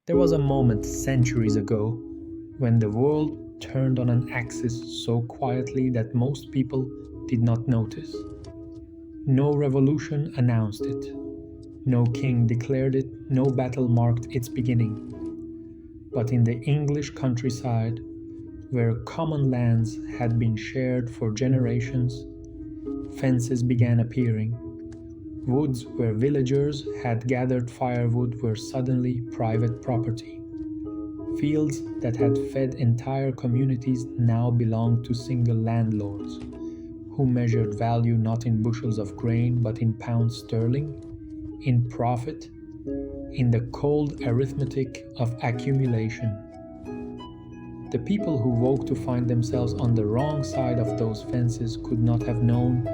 There was a moment centuries ago when the world turned on an axis so quietly that most people did not notice. No revolution announced it, no king declared it, no battle marked its beginning. But in the English countryside, where common lands had been shared for generations, fences began appearing. Woods where villagers had gathered firewood were suddenly private property. Fields that had fed entire communities now belonged to single landlords, who measured value not in bushels of grain but in pounds sterling, in profit, in the cold arithmetic of accumulation. The people who woke to find themselves on the wrong side of those fences could not have known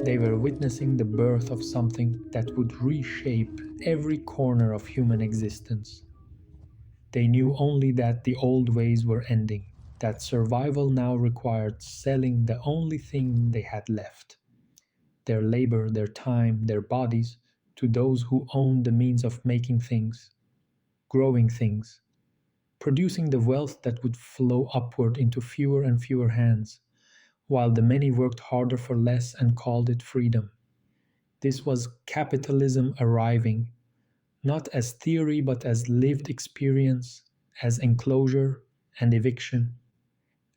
they were witnessing the birth of something that would reshape every corner of human existence. They knew only that the old ways were ending, that survival now required selling the only thing they had left, their labor, their time, their bodies, to those who owned the means of making things, growing things, producing the wealth that would flow upward into fewer and fewer hands, while the many worked harder for less and called it freedom. This was capitalism arriving, not as theory but as lived experience, as enclosure and eviction,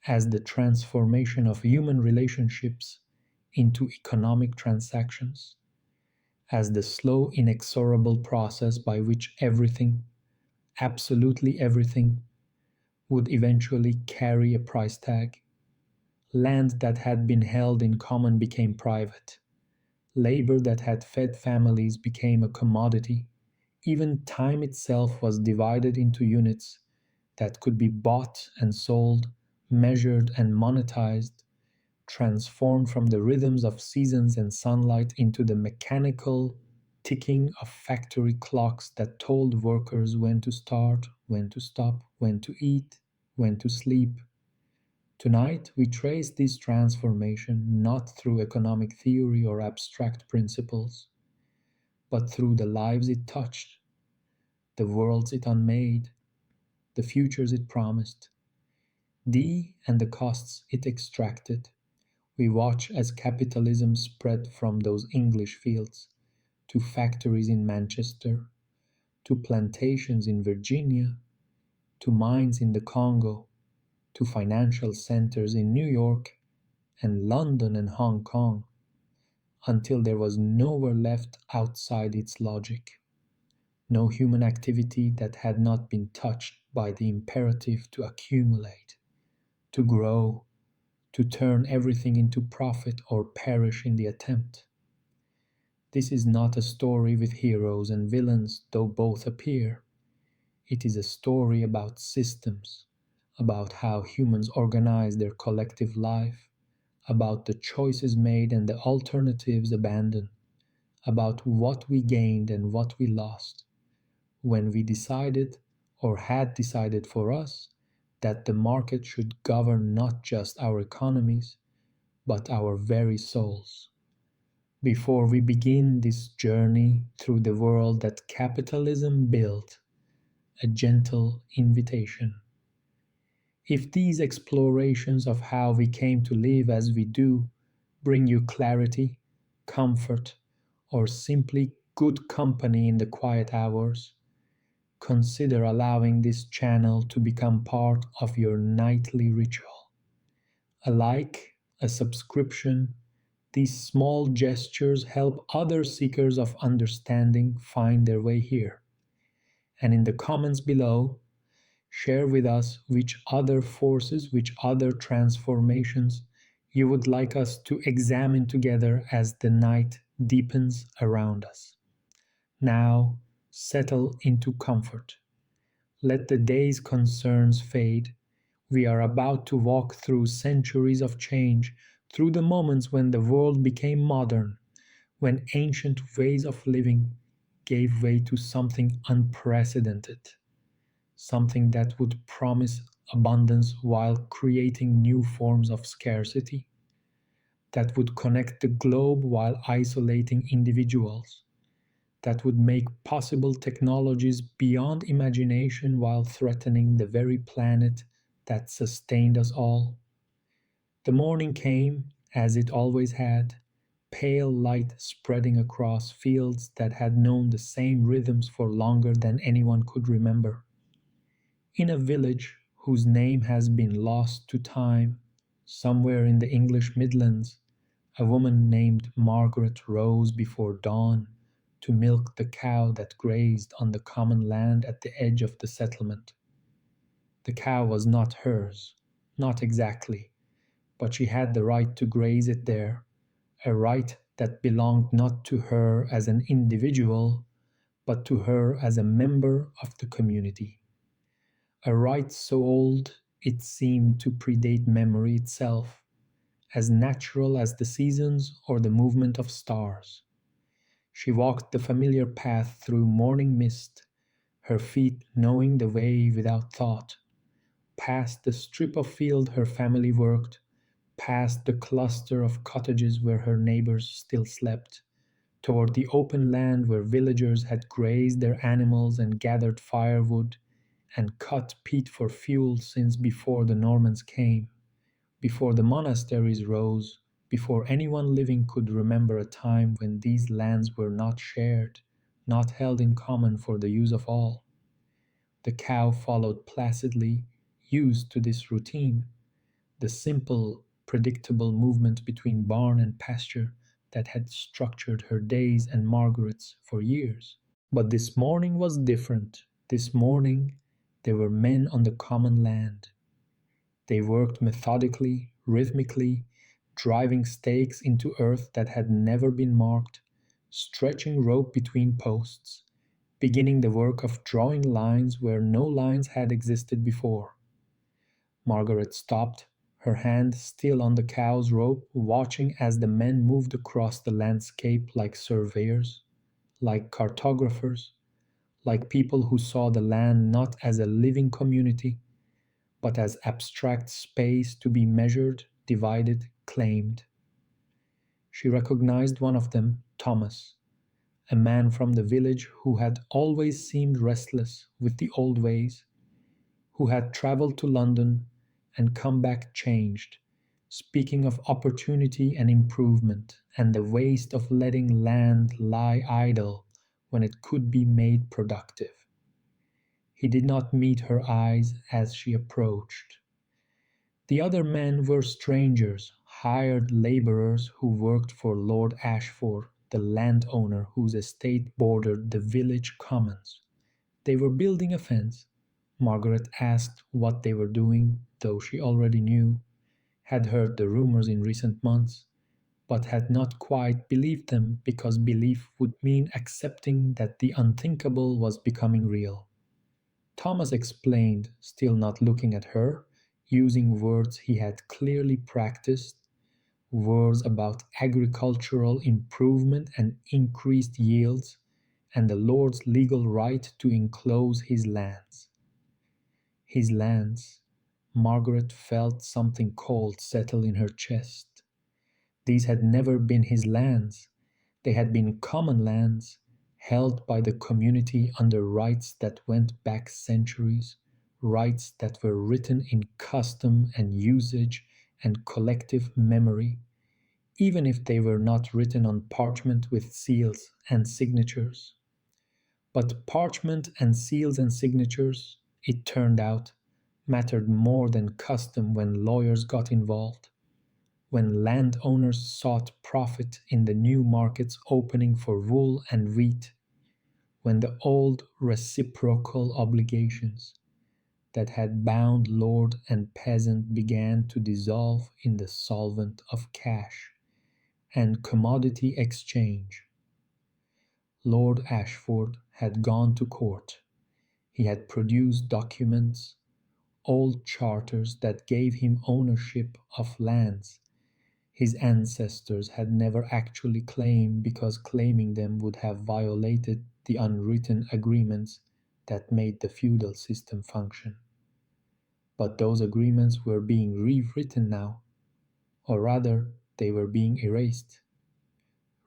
as the transformation of human relationships into economic transactions, as the slow, inexorable process by which everything, absolutely everything, would eventually carry a price tag. Land that had been held in common became private. Labor that had fed families became a commodity. Even time itself was divided into units that could be bought and sold, measured and monetized, transformed from the rhythms of seasons and sunlight into the mechanical ticking of factory clocks that told workers when to start, when to stop, when to eat, when to sleep. Tonight, we trace this transformation not through economic theory or abstract principles, but through the lives it touched, the worlds it unmade, the futures it promised, and the costs it extracted. We watch as capitalism spread from those English fields to factories in Manchester, to plantations in Virginia, to mines in the Congo, to financial centers in New York and London and Hong Kong, until there was nowhere left outside its logic. No human activity that had not been touched by the imperative to accumulate, to grow, to turn everything into profit or perish in the attempt. This is not a story with heroes and villains, though both appear. It is a story about systems, about how humans organize their collective life, about the choices made and the alternatives abandoned, about what we gained and what we lost, when we decided, or had decided for us, that the market should govern not just our economies, but our very souls. Before we begin this journey through the world that capitalism built, a gentle invitation. If these explorations of how we came to live as we do bring you clarity, comfort, or simply good company in the quiet hours, consider allowing this channel to become part of your nightly ritual. A like, a subscription, these small gestures help other seekers of understanding find their way here. And in the comments below, share with us which other forces, which other transformations you would like us to examine together as the night deepens around us. Now, settle into comfort. Let the day's concerns fade. We are about to walk through centuries of change, through the moments when the world became modern, when ancient ways of living gave way to something unprecedented, something that would promise abundance while creating new forms of scarcity, that would connect the globe while isolating individuals, that would make possible technologies beyond imagination while threatening the very planet that sustained us all. The morning came, as it always had, pale light spreading across fields that had known the same rhythms for longer than anyone could remember. In a village whose name has been lost to time, somewhere in the English Midlands, a woman named Margaret rose before dawn to milk the cow that grazed on the common land at the edge of the settlement. The cow was not hers, not exactly, but she had the right to graze it there, a right that belonged not to her as an individual, but to her as a member of the community. A right so old it seemed to predate memory itself, as natural as the seasons or the movement of stars. She walked the familiar path through morning mist, her feet knowing the way without thought, past the strip of field her family worked, past the cluster of cottages where her neighbors still slept, toward the open land where villagers had grazed their animals and gathered firewood and cut peat for fuel since before the Normans came, before the monasteries rose, before anyone living could remember a time when these lands were not shared, not held in common for the use of all. The cow followed placidly, used to this routine, the simple, predictable movement between barn and pasture that had structured her days and Margaret's for years. But this morning was different. This morning there were men on the common land. They worked methodically, rhythmically, driving stakes into earth that had never been marked, stretching rope between posts, beginning the work of drawing lines where no lines had existed before. Margaret stopped, her hand still on the cow's rope, watching as the men moved across the landscape like surveyors, like cartographers, like people who saw the land not as a living community, but as abstract space to be measured, divided, claimed. She recognized one of them, Thomas, a man from the village who had always seemed restless with the old ways, who had traveled to London and come back changed, speaking of opportunity and improvement and the waste of letting land lie idle when it could be made productive. He did not meet her eyes as she approached. The other men were strangers, hired labourers who worked for Lord Ashford, the landowner whose estate bordered the village commons. They were building a fence. Margaret asked what they were doing, though she already knew, had heard the rumours in recent months, but had not quite believed them because belief would mean accepting that the unthinkable was becoming real. Thomas explained, still not looking at her, using words he had clearly practiced, words about agricultural improvement and increased yields, and the Lord's legal right to enclose his lands. His lands. Margaret felt something cold settle in her chest. These had never been his lands. They had been common lands, held by the community under rights that went back centuries, rights that were written in custom and usage and collective memory, even if they were not written on parchment with seals and signatures. But parchment and seals and signatures, it turned out, mattered more than custom when lawyers got involved, when landowners sought profit in the new markets opening for wool and wheat, when the old reciprocal obligations that had bound lord and peasant began to dissolve in the solvent of cash and commodity exchange. Lord Ashford had gone to court. He had produced documents, old charters that gave him ownership of lands his ancestors had never actually claimed because claiming them would have violated the unwritten agreements that made the feudal system function. But those agreements were being rewritten now, or rather, they were being erased,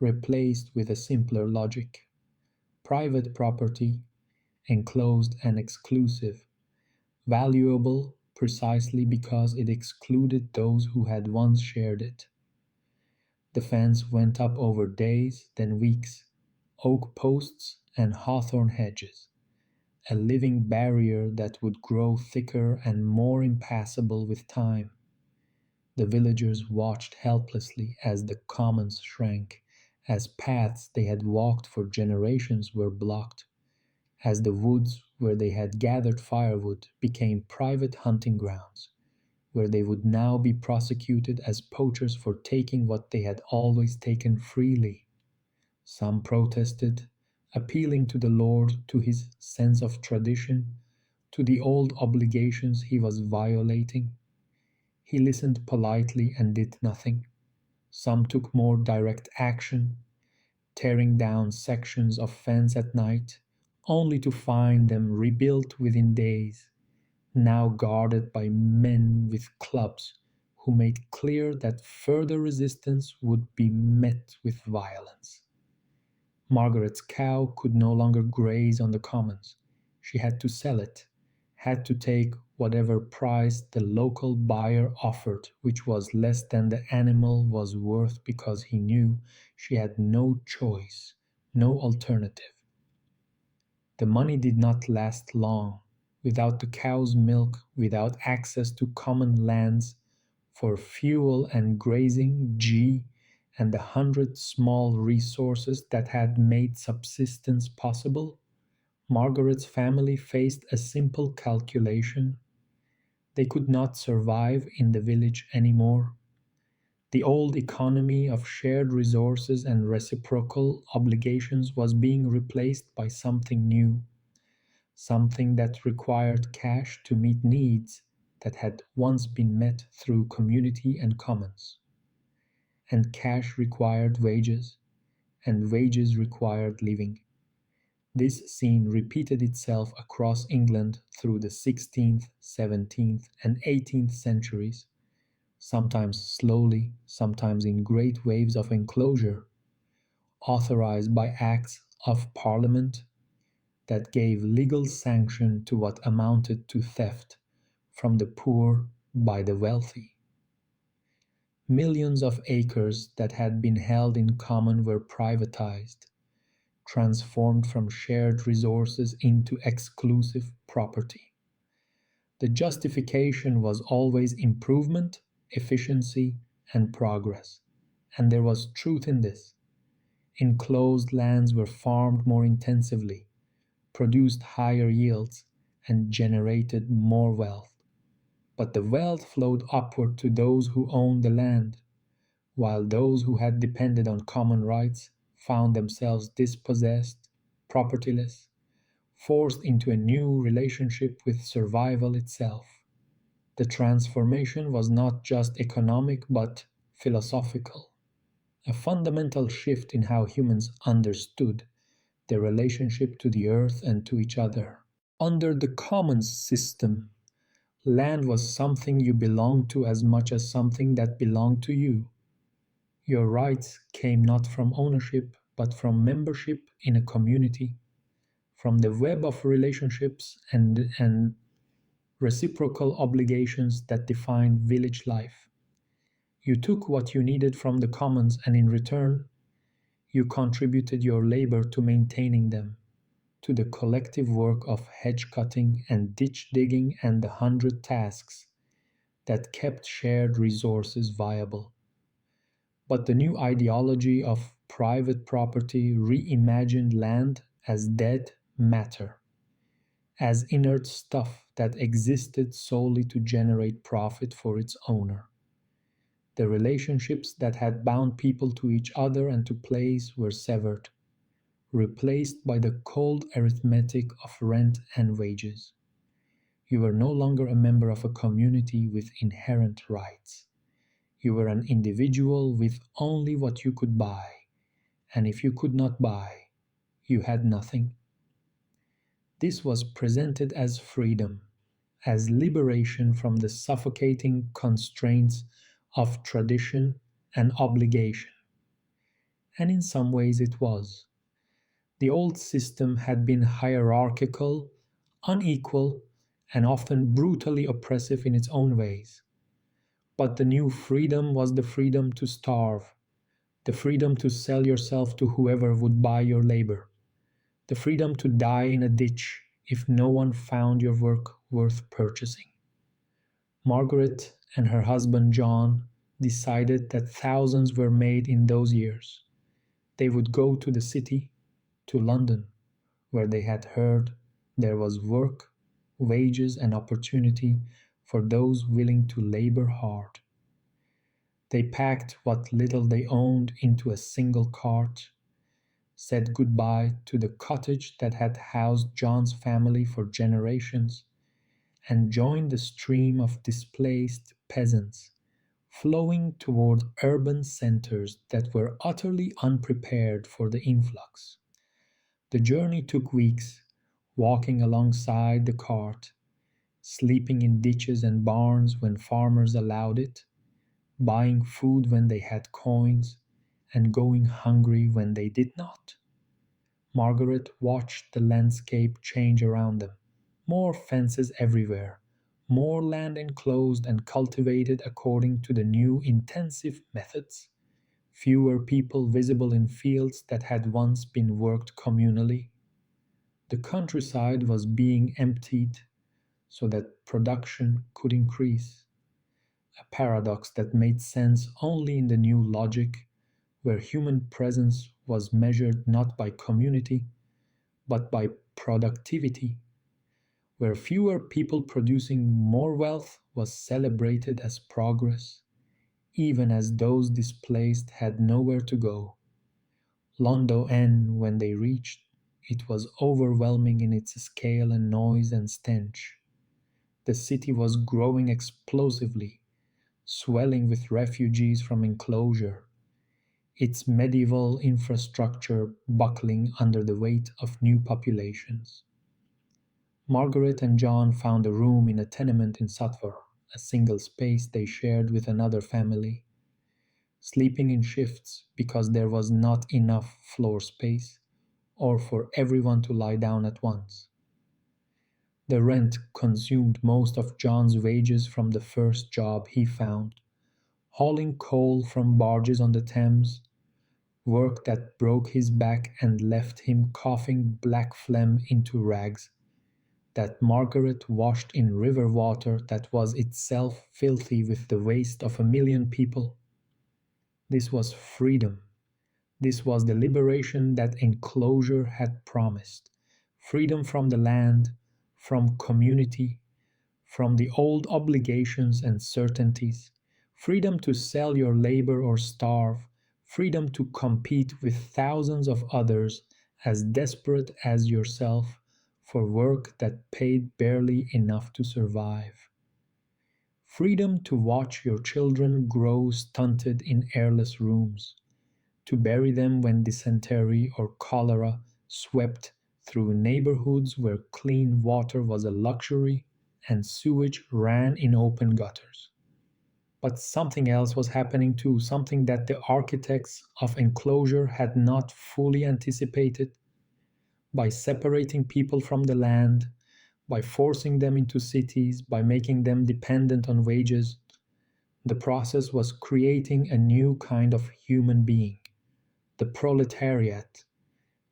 replaced with a simpler logic. private property, enclosed and exclusive, valuable precisely because it excluded those who had once shared it. The fence went up over days, then weeks, oak posts and hawthorn hedges, a living barrier that would grow thicker and more impassable with time. The villagers watched helplessly as the commons shrank, as paths they had walked for generations were blocked, as the woods where they had gathered firewood became private hunting grounds, where they would now be prosecuted as poachers for taking what they had always taken freely. Some protested, appealing to the Lord, to his sense of tradition, to the old obligations he was violating. He listened politely and did nothing. Some took more direct action, tearing down sections of fence at night, only to find them rebuilt within days, now guarded by men with clubs who made clear that further resistance would be met with violence. Margaret's cow could no longer graze on the commons. She had to sell it, had to take whatever price the local buyer offered, which was less than the animal was worth because he knew she had no choice, no alternative. The money did not last long. Without the cow's milk, without access to common lands for fuel and grazing, and the hundred small resources that had made subsistence possible, Margaret's family faced a simple calculation. They could not survive in the village anymore. The old economy of shared resources and reciprocal obligations was being replaced by something new, something that required cash to meet needs that had once been met through community and commons. And cash required wages, and wages required living. This scene repeated itself across England through the 16th, 17th, and 18th centuries, sometimes slowly, sometimes in great waves of enclosure, authorized by acts of parliament that gave legal sanction to what amounted to theft from the poor by the wealthy. Millions of acres that had been held in common were privatized, transformed from shared resources into exclusive property. The justification was always improvement, efficiency, and progress. And there was truth in this. Enclosed lands were farmed more intensively, produced higher yields, and generated more wealth. But the wealth flowed upward to those who owned the land, while those who had depended on common rights found themselves dispossessed, propertyless, forced into a new relationship with survival itself. The transformation was not just economic but philosophical, a fundamental shift in how humans understood their relationship to the earth and to each other. Under the commons system, land was something you belonged to as much as something that belonged to you. Your rights came not from ownership, but from membership in a community, from the web of relationships and reciprocal obligations that defined village life. You took what you needed from the commons, and in return, you contributed your labor to maintaining them, to the collective work of hedge cutting and ditch digging and the hundred tasks that kept shared resources viable. But the new ideology of private property reimagined land as dead matter, as inert stuff that existed solely to generate profit for its owner. The relationships that had bound people to each other and to place were severed, replaced by the cold arithmetic of rent and wages. You were no longer a member of a community with inherent rights. You were an individual with only what you could buy, and if you could not buy, you had nothing. This was presented as freedom, as liberation from the suffocating constraints of tradition and obligation. And in some ways it was. The old system had been hierarchical, unequal, and often brutally oppressive in its own ways. But the new freedom was the freedom to starve, the freedom to sell yourself to whoever would buy your labor, the freedom to die in a ditch if no one found your work worth purchasing. Margaret and her husband John decided that thousands were made in those years. They would go to the city, to London, where they had heard there was work, wages, and opportunity for those willing to labor hard. They packed what little they owned into a single cart, said goodbye to the cottage that had housed John's family for generations, and joined the stream of displaced peasants flowing toward urban centers that were utterly unprepared for the influx. The journey took weeks, walking alongside the cart, sleeping in ditches and barns when farmers allowed it, buying food when they had coins, and going hungry when they did not. Margaret watched the landscape change around them. More fences everywhere, more land enclosed and cultivated according to the new intensive methods, fewer people visible in fields that had once been worked communally. The countryside was being emptied so that production could increase, a paradox that made sense only in the new logic where human presence was measured not by community but by productivity, where fewer people producing more wealth was celebrated as progress, even as those displaced had nowhere to go. Londo N, when they reached, it was overwhelming in its scale and noise and stench. The city was growing explosively, swelling with refugees from enclosure, its medieval infrastructure buckling under the weight of new populations. Margaret and John found a room in a tenement in Satvar, a single space they shared with another family, sleeping in shifts because there was not enough floor space or for everyone to lie down at once. The rent consumed most of John's wages from the first job he found, hauling coal from barges on the Thames, work that broke his back and left him coughing black phlegm into rags that Margaret washed in river water that was itself filthy with the waste of 1 million people. This was freedom. This was the liberation that enclosure had promised. Freedom from the land, from community, from the old obligations and certainties. Freedom to sell your labor or starve. Freedom to compete with thousands of others as desperate as yourself for work that paid barely enough to survive. Freedom to watch your children grow stunted in airless rooms, to bury them when dysentery or cholera swept through neighborhoods where clean water was a luxury and sewage ran in open gutters. But something else was happening too, something that the architects of enclosure had not fully anticipated. By separating people from the land, by forcing them into cities, by making them dependent on wages, the process was creating a new kind of human being, the proletariat,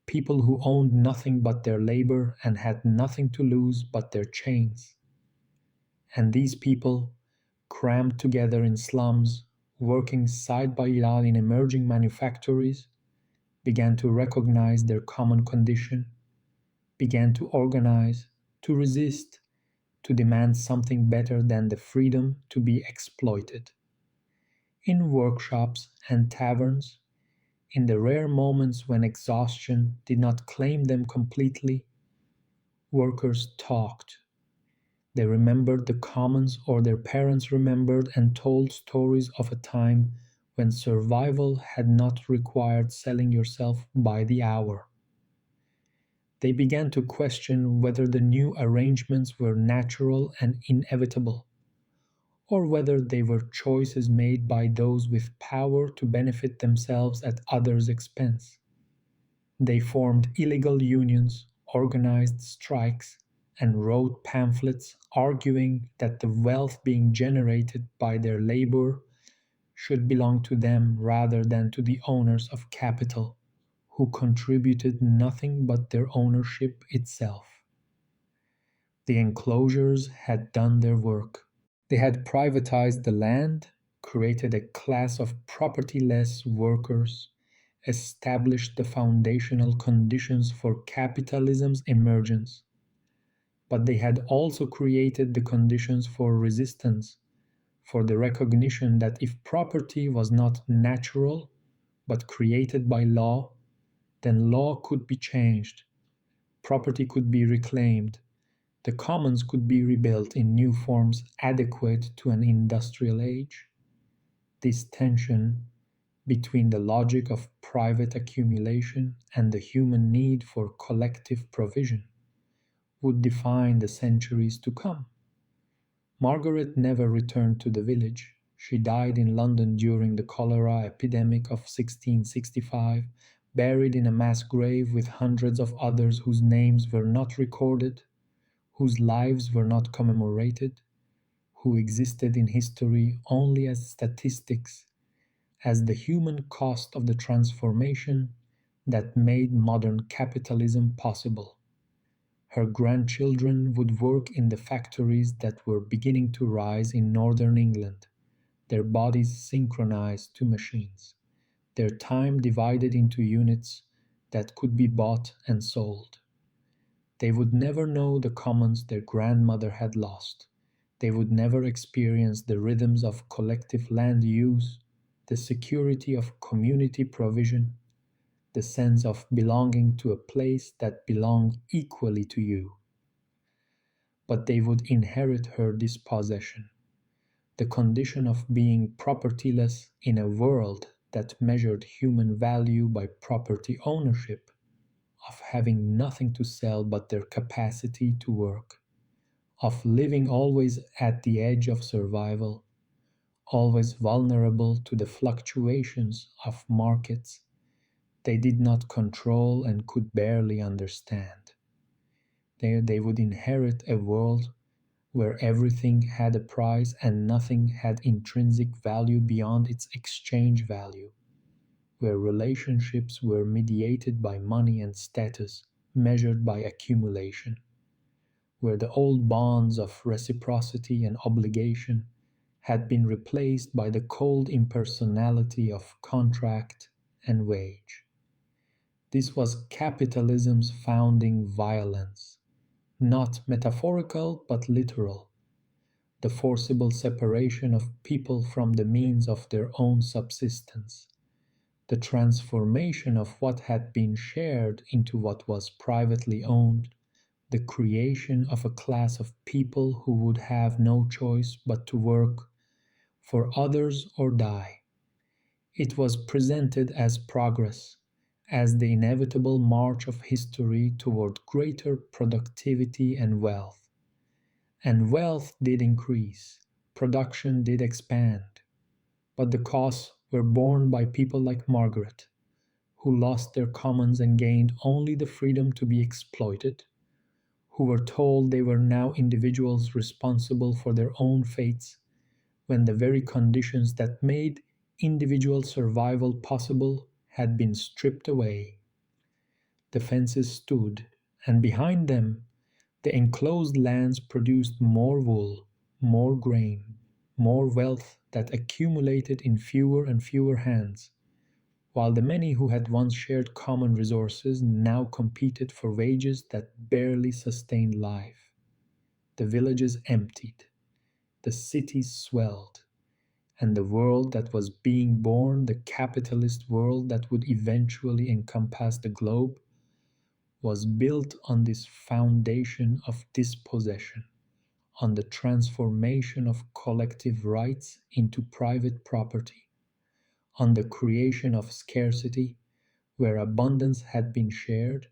people who owned nothing but their labor and had nothing to lose but their chains. And these people, crammed together in slums, working side by side in emerging manufactories, began to recognize their common condition, began to organize, to resist, to demand something better than the freedom to be exploited. In workshops and taverns, in the rare moments when exhaustion did not claim them completely, workers talked. They remembered the commons or their parents remembered and told stories of a time when survival had not required selling yourself by the hour. They began to question whether the new arrangements were natural and inevitable, or whether they were choices made by those with power to benefit themselves at others' expense. They formed illegal unions, organized strikes, and wrote pamphlets arguing that the wealth being generated by their labor should belong to them rather than to the owners of capital, who contributed nothing but their ownership itself. The enclosures had done their work. They had privatized the land, created a class of propertyless workers, established the foundational conditions for capitalism's emergence. But they had also created the conditions for resistance, for the recognition that if property was not natural but created by law, then law could be changed, property could be reclaimed, the commons could be rebuilt in new forms adequate to an industrial age. This tension between the logic of private accumulation and the human need for collective provision would define the centuries to come. Margaret never returned to the village. She died in London during the cholera epidemic of 1665, buried in a mass grave with hundreds of others whose names were not recorded, whose lives were not commemorated, who existed in history only as statistics, as the human cost of the transformation that made modern capitalism possible. Her grandchildren would work in the factories that were beginning to rise in northern England, their bodies synchronized to machines, their time divided into units that could be bought and sold. They would never know the commons their grandmother had lost. They would never experience the rhythms of collective land use, the security of community provision, the sense of belonging to a place that belonged equally to you. But they would inherit her dispossession, the condition of being propertyless in a world that measured human value by property ownership, of having nothing to sell but their capacity to work, of living always at the edge of survival, always vulnerable to the fluctuations of markets they did not control and could barely understand. There they would inherit a world where everything had a price and nothing had intrinsic value beyond its exchange value, where relationships were mediated by money and status measured by accumulation, where the old bonds of reciprocity and obligation had been replaced by the cold impersonality of contract and wage. This was capitalism's founding violence, not metaphorical but literal, the forcible separation of people from the means of their own subsistence, the transformation of what had been shared into what was privately owned, the creation of a class of people who would have no choice but to work for others or die. It was presented as progress, as the inevitable march of history toward greater productivity and wealth. And wealth did increase, production did expand, but the costs were borne by people like Margaret, who lost their commons and gained only the freedom to be exploited, who were told they were now individuals responsible for their own fates, when the very conditions that made individual survival possible had been stripped away. The fences stood, and behind them the enclosed lands produced more wool, more grain, more wealth that accumulated in fewer and fewer hands, while the many who had once shared common resources now competed for wages that barely sustained life. The villages emptied, the cities swelled, and the world that was being born, the capitalist world that would eventually encompass the globe, was built on this foundation of dispossession, on the transformation of collective rights into private property, on the creation of scarcity where abundance had been shared,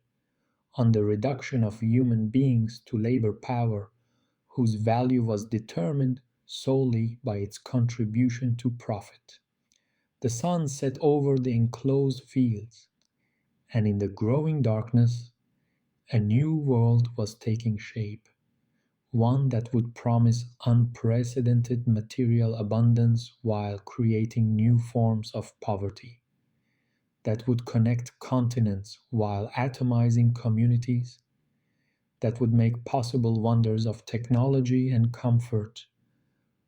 on the reduction of human beings to labor power whose value was determined solely by its contribution to profit. The sun set over the enclosed fields. And in the growing darkness, a new world was taking shape, one that would promise unprecedented material abundance while creating new forms of poverty, that would connect continents while atomizing communities, that would make possible wonders of technology and comfort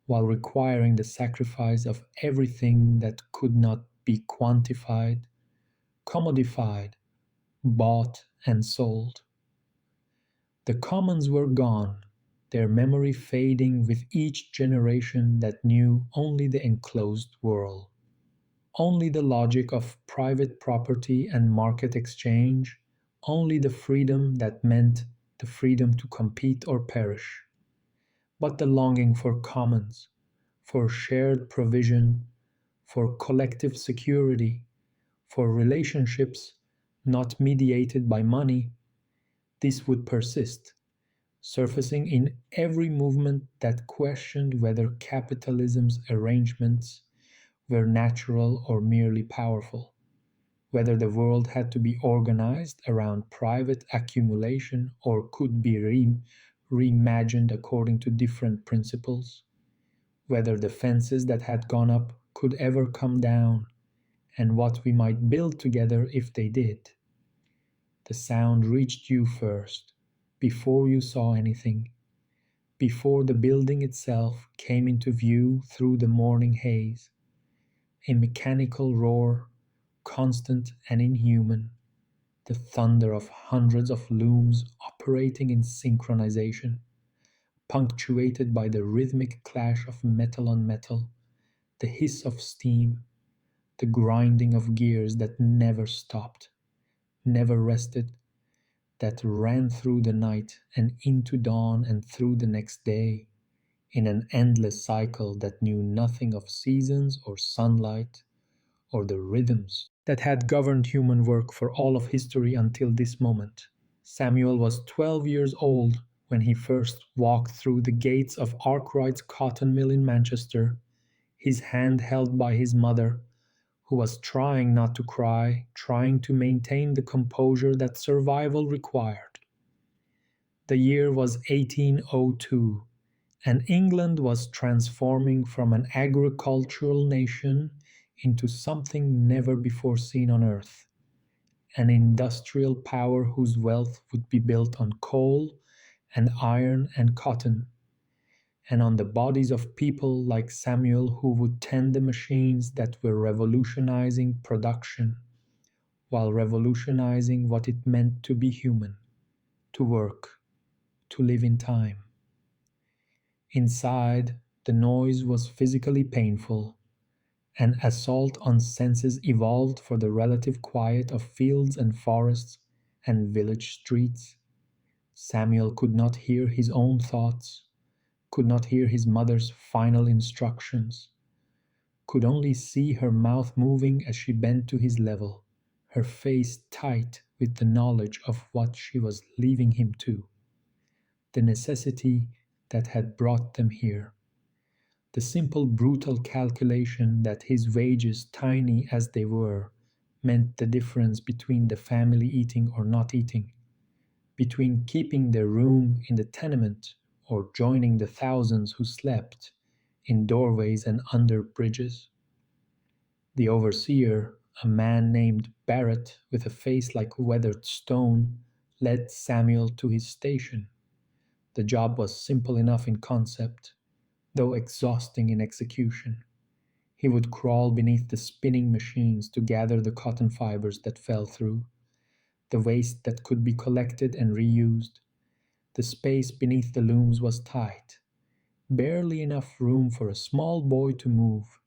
while requiring the sacrifice of everything that could not be quantified, commodified, bought, and sold. The commons were gone, their memory fading with each generation that knew only the enclosed world, only the logic of private property and market exchange, only the freedom that meant the freedom to compete or perish. But the longing for commons, for shared provision, for collective security, for relationships not mediated by money, this would persist, surfacing in every movement that questioned whether capitalism's arrangements were natural or merely powerful, whether the world had to be organized around private accumulation or could be reimagined according to different principles, whether the fences that had gone up could ever come down, and what we might build together if they did. The sound reached you first, before you saw anything, before the building itself came into view through the morning haze, a mechanical roar, constant and inhuman, the thunder of hundreds of looms operating in synchronization, punctuated by the rhythmic clash of metal on metal, the hiss of steam, the grinding of gears that never stopped, never rested, that ran through the night and into dawn and through the next day, in an endless cycle that knew nothing of seasons or sunlight or the rhythms that had governed human work for all of history until this moment. Samuel was 12 years old when he first walked through the gates of Arkwright's cotton mill in Manchester, his hand held by his mother, who was trying not to cry, trying to maintain the composure that survival required. The year was 1802, and England was transforming from an agricultural nation into something never before seen on earth, an industrial power whose wealth would be built on coal and iron and cotton, and on the bodies of people like Samuel who would tend the machines that were revolutionizing production while revolutionizing what it meant to be human, to work, to live in time. Inside, the noise was physically painful. An assault on senses evolved for the relative quiet of fields and forests and village streets. Samuel could not hear his own thoughts, could not hear his mother's final instructions, could only see her mouth moving as she bent to his level, her face tight with the knowledge of what she was leaving him to, the necessity that had brought them here. The simple brutal calculation that his wages, tiny as they were, meant the difference between the family eating or not eating, between keeping their room in the tenement or joining the thousands who slept in doorways and under bridges. The overseer, a man named Barrett with a face like weathered stone, led Samuel to his station. The job was simple enough in concept, though exhausting in execution. He would crawl beneath the spinning machines to gather the cotton fibers that fell through, the waste that could be collected and reused. The space beneath the looms was tight, barely enough room for a small boy to move,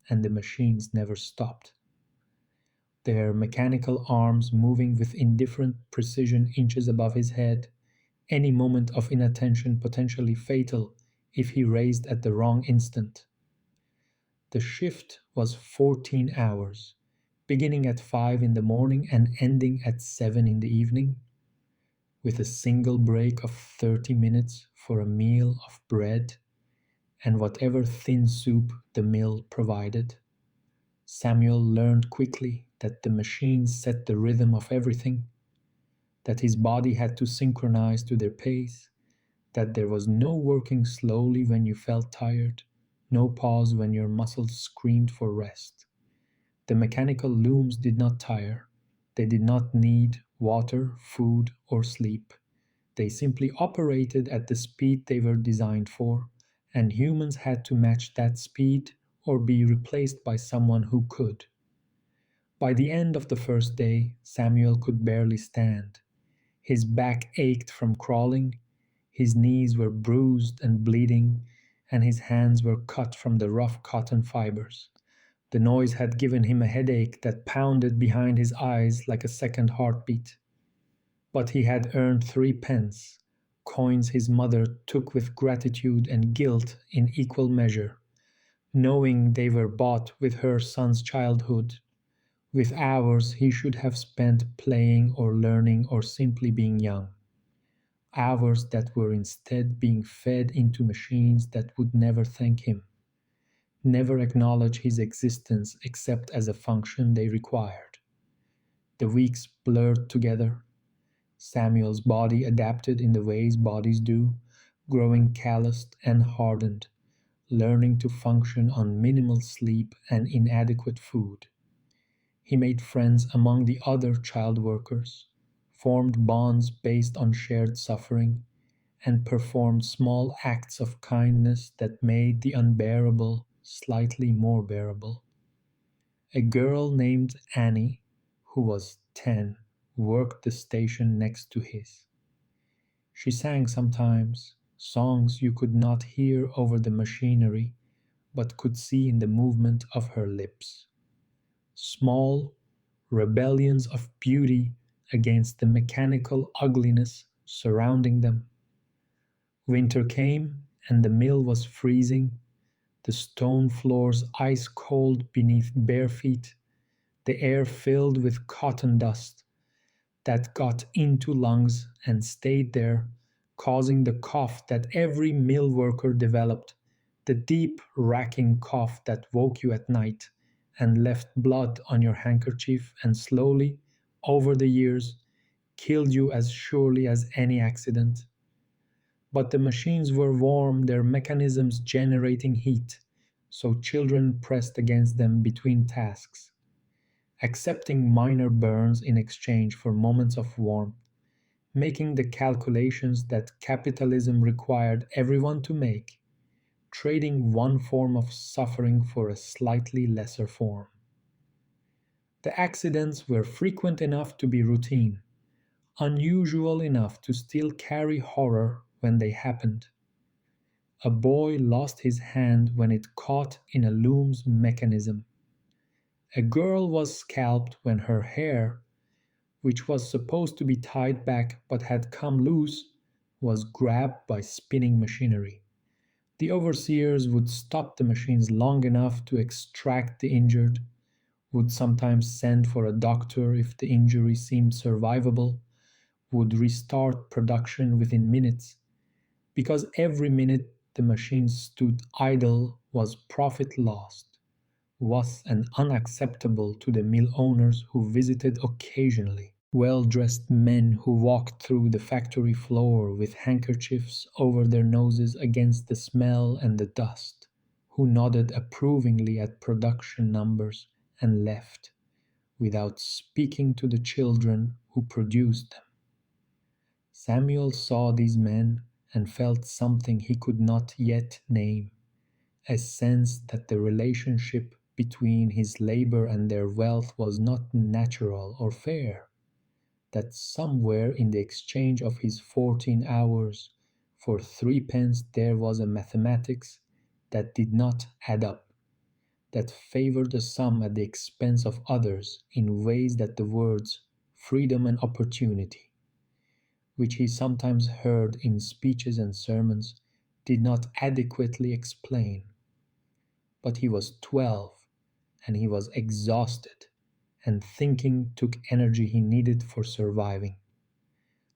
and the machines never stopped, their mechanical arms moving with indifferent precision inches above his head, any moment of inattention potentially fatal if he raised at the wrong instant. The shift was 14 hours, beginning at 5 in the morning and ending at 7 in the evening, with a single break of 30 minutes for a meal of bread and whatever thin soup the mill provided. Samuel learned quickly that the machines set the rhythm of everything, that his body had to synchronize to their pace, that there was no working slowly when you felt tired, no pause when your muscles screamed for rest. The mechanical looms did not tire. They did not need water, food, or sleep. They simply operated at the speed they were designed for, and humans had to match that speed or be replaced by someone who could. By the end of the first day, Samuel could barely stand. His back ached from crawling, his knees were bruised and bleeding, and his hands were cut from the rough cotton fibers. The noise had given him a headache that pounded behind his eyes like a second heartbeat. But he had earned 3 pence, coins his mother took with gratitude and guilt in equal measure, knowing they were bought with her son's childhood, with hours he should have spent playing or learning or simply being young. Hours that were instead being fed into machines that would never thank him, never acknowledge his existence except as a function they required. The weeks blurred together. Samuel's body adapted in the ways bodies do, growing calloused and hardened, learning to function on minimal sleep and inadequate food. He made friends among the other child workers, formed bonds based on shared suffering, and performed small acts of kindness that made the unbearable slightly more bearable. A girl named Annie, who was 10, worked the station next to his. She sang sometimes, songs you could not hear over the machinery, but could see in the movement of her lips. Small rebellions of beauty against the mechanical ugliness surrounding them. Winter came, and the mill was freezing, the stone floors ice cold beneath bare feet, the air filled with cotton dust that got into lungs and stayed there, causing the cough that every mill worker developed, the deep, racking cough that woke you at night and left blood on your handkerchief and slowly, over the years, killed you as surely as any accident. But the machines were warm, their mechanisms generating heat, so children pressed against them between tasks, accepting minor burns in exchange for moments of warmth, making the calculations that capitalism required everyone to make, trading one form of suffering for a slightly lesser form. The accidents were frequent enough to be routine, unusual enough to still carry horror when they happened. A boy lost his hand when it caught in a loom's mechanism. A girl was scalped when her hair, which was supposed to be tied back but had come loose, was grabbed by spinning machinery. The overseers would stop the machines long enough to extract the injured, would sometimes send for a doctor if the injury seemed survivable, would restart production within minutes, because every minute the machine stood idle was profit lost, was and unacceptable to the mill owners who visited occasionally. Well-dressed men who walked through the factory floor with handkerchiefs over their noses against the smell and the dust, who nodded approvingly at production numbers and left, without speaking to the children who produced them. Samuel saw these men and felt something he could not yet name, a sense that the relationship between his labor and their wealth was not natural or fair, that somewhere in the exchange of his 14 hours for 3 pence there was a mathematics that did not add up, that favored the some at the expense of others in ways that the words freedom and opportunity, which he sometimes heard in speeches and sermons, did not adequately explain. But he was 12 and he was exhausted, and thinking took energy he needed for surviving.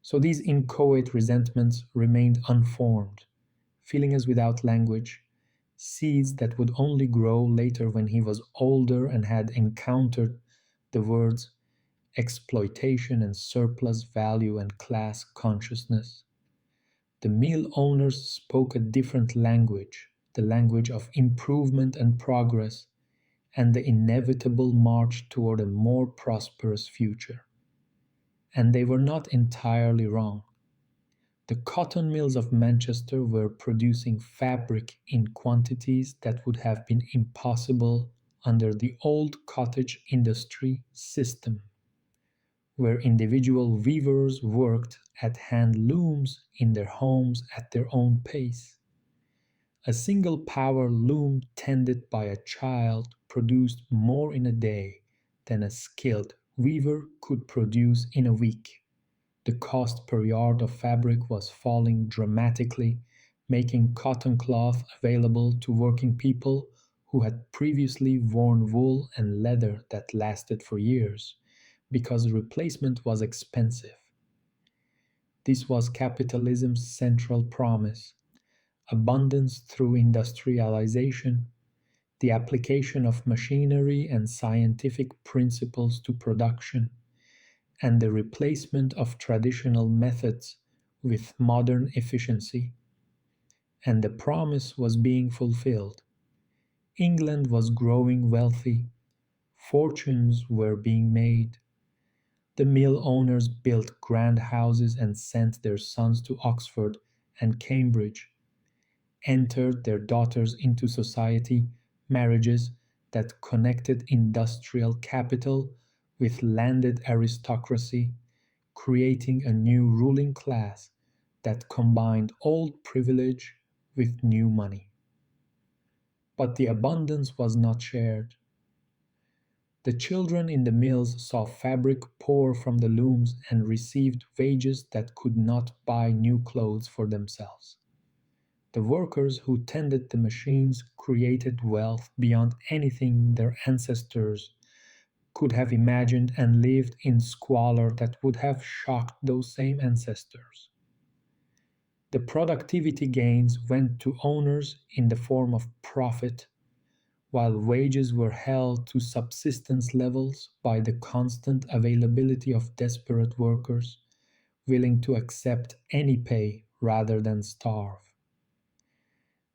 So these inchoate resentments remained unformed, feelings without language, seeds that would only grow later when he was older and had encountered The words exploitation and surplus value and class consciousness. The mill owners spoke a different language, the language of improvement and progress, and the inevitable march toward a more prosperous future. And they were not entirely wrong. The cotton mills of Manchester were producing fabric in quantities that would have been impossible under the old cottage industry system, where individual weavers worked at hand looms in their homes at their own pace. A single power loom tended by a child produced more in a day than a skilled weaver could produce in a week. The cost per yard of fabric was falling dramatically, making cotton cloth available to working people who had previously worn wool and leather that lasted for years, because replacement was expensive. This was capitalism's central promise: abundance through industrialization, the application of machinery and scientific principles to production, and the replacement of traditional methods with modern efficiency. And the promise was being fulfilled. England was growing wealthy, fortunes were being made. The mill owners built grand houses and sent their sons to Oxford and Cambridge, entered their daughters into society, marriages that connected industrial capital with landed aristocracy, creating a new ruling class that combined old privilege with new money. But the abundance was not shared. The children in the mills saw fabric pour from the looms and received wages that could not buy new clothes for themselves. The workers who tended the machines created wealth beyond anything their ancestors could have imagined and lived in squalor that would have shocked those same ancestors. The productivity gains went to owners in the form of profit, while wages were held to subsistence levels by the constant availability of desperate workers willing to accept any pay rather than starve.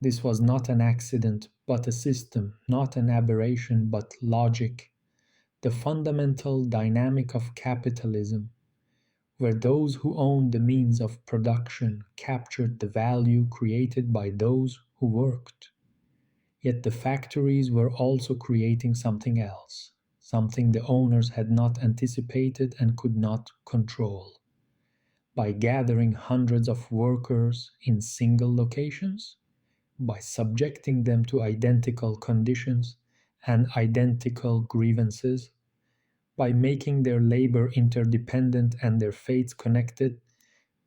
This was not an accident, but a system, not an aberration, but logic, the fundamental dynamic of capitalism, where those who owned the means of production captured the value created by those who worked. Yet the factories were also creating something else, something the owners had not anticipated and could not control. By gathering hundreds of workers in single locations, by subjecting them to identical conditions and identical grievances, by making their labor interdependent and their fates connected,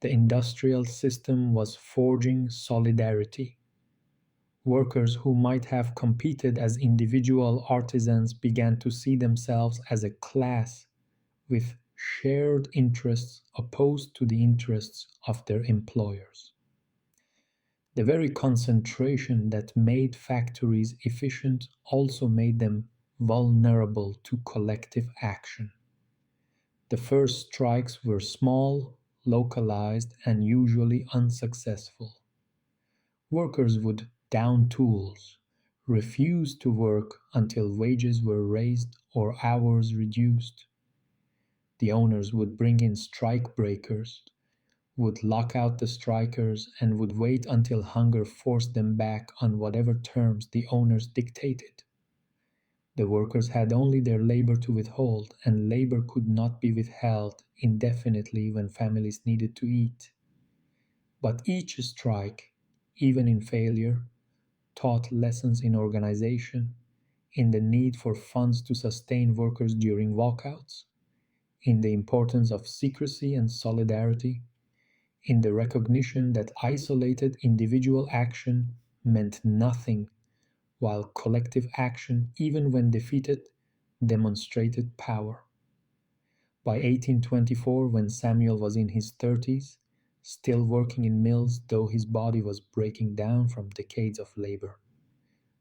the industrial system was forging solidarity. Workers who might have competed as individual artisans began to see themselves as a class with shared interests opposed to the interests of their employers. The very concentration that made factories efficient also made them vulnerable to collective action. The first strikes were small, localized, and usually unsuccessful. Workers would down tools, refuse to work until wages were raised or hours reduced. The owners would bring in strike breakers, would lock out the strikers, and would wait until hunger forced them back on whatever terms the owners dictated. The workers had only their labor to withhold, and labor could not be withheld indefinitely when families needed to eat. But each strike, even in failure, taught lessons in organization, in the need for funds to sustain workers during walkouts, in the importance of secrecy and solidarity, in the recognition that isolated individual action meant nothing, while collective action, even when defeated, demonstrated power. By 1824, when Samuel was in his 30s, still working in mills though his body was breaking down from decades of labor,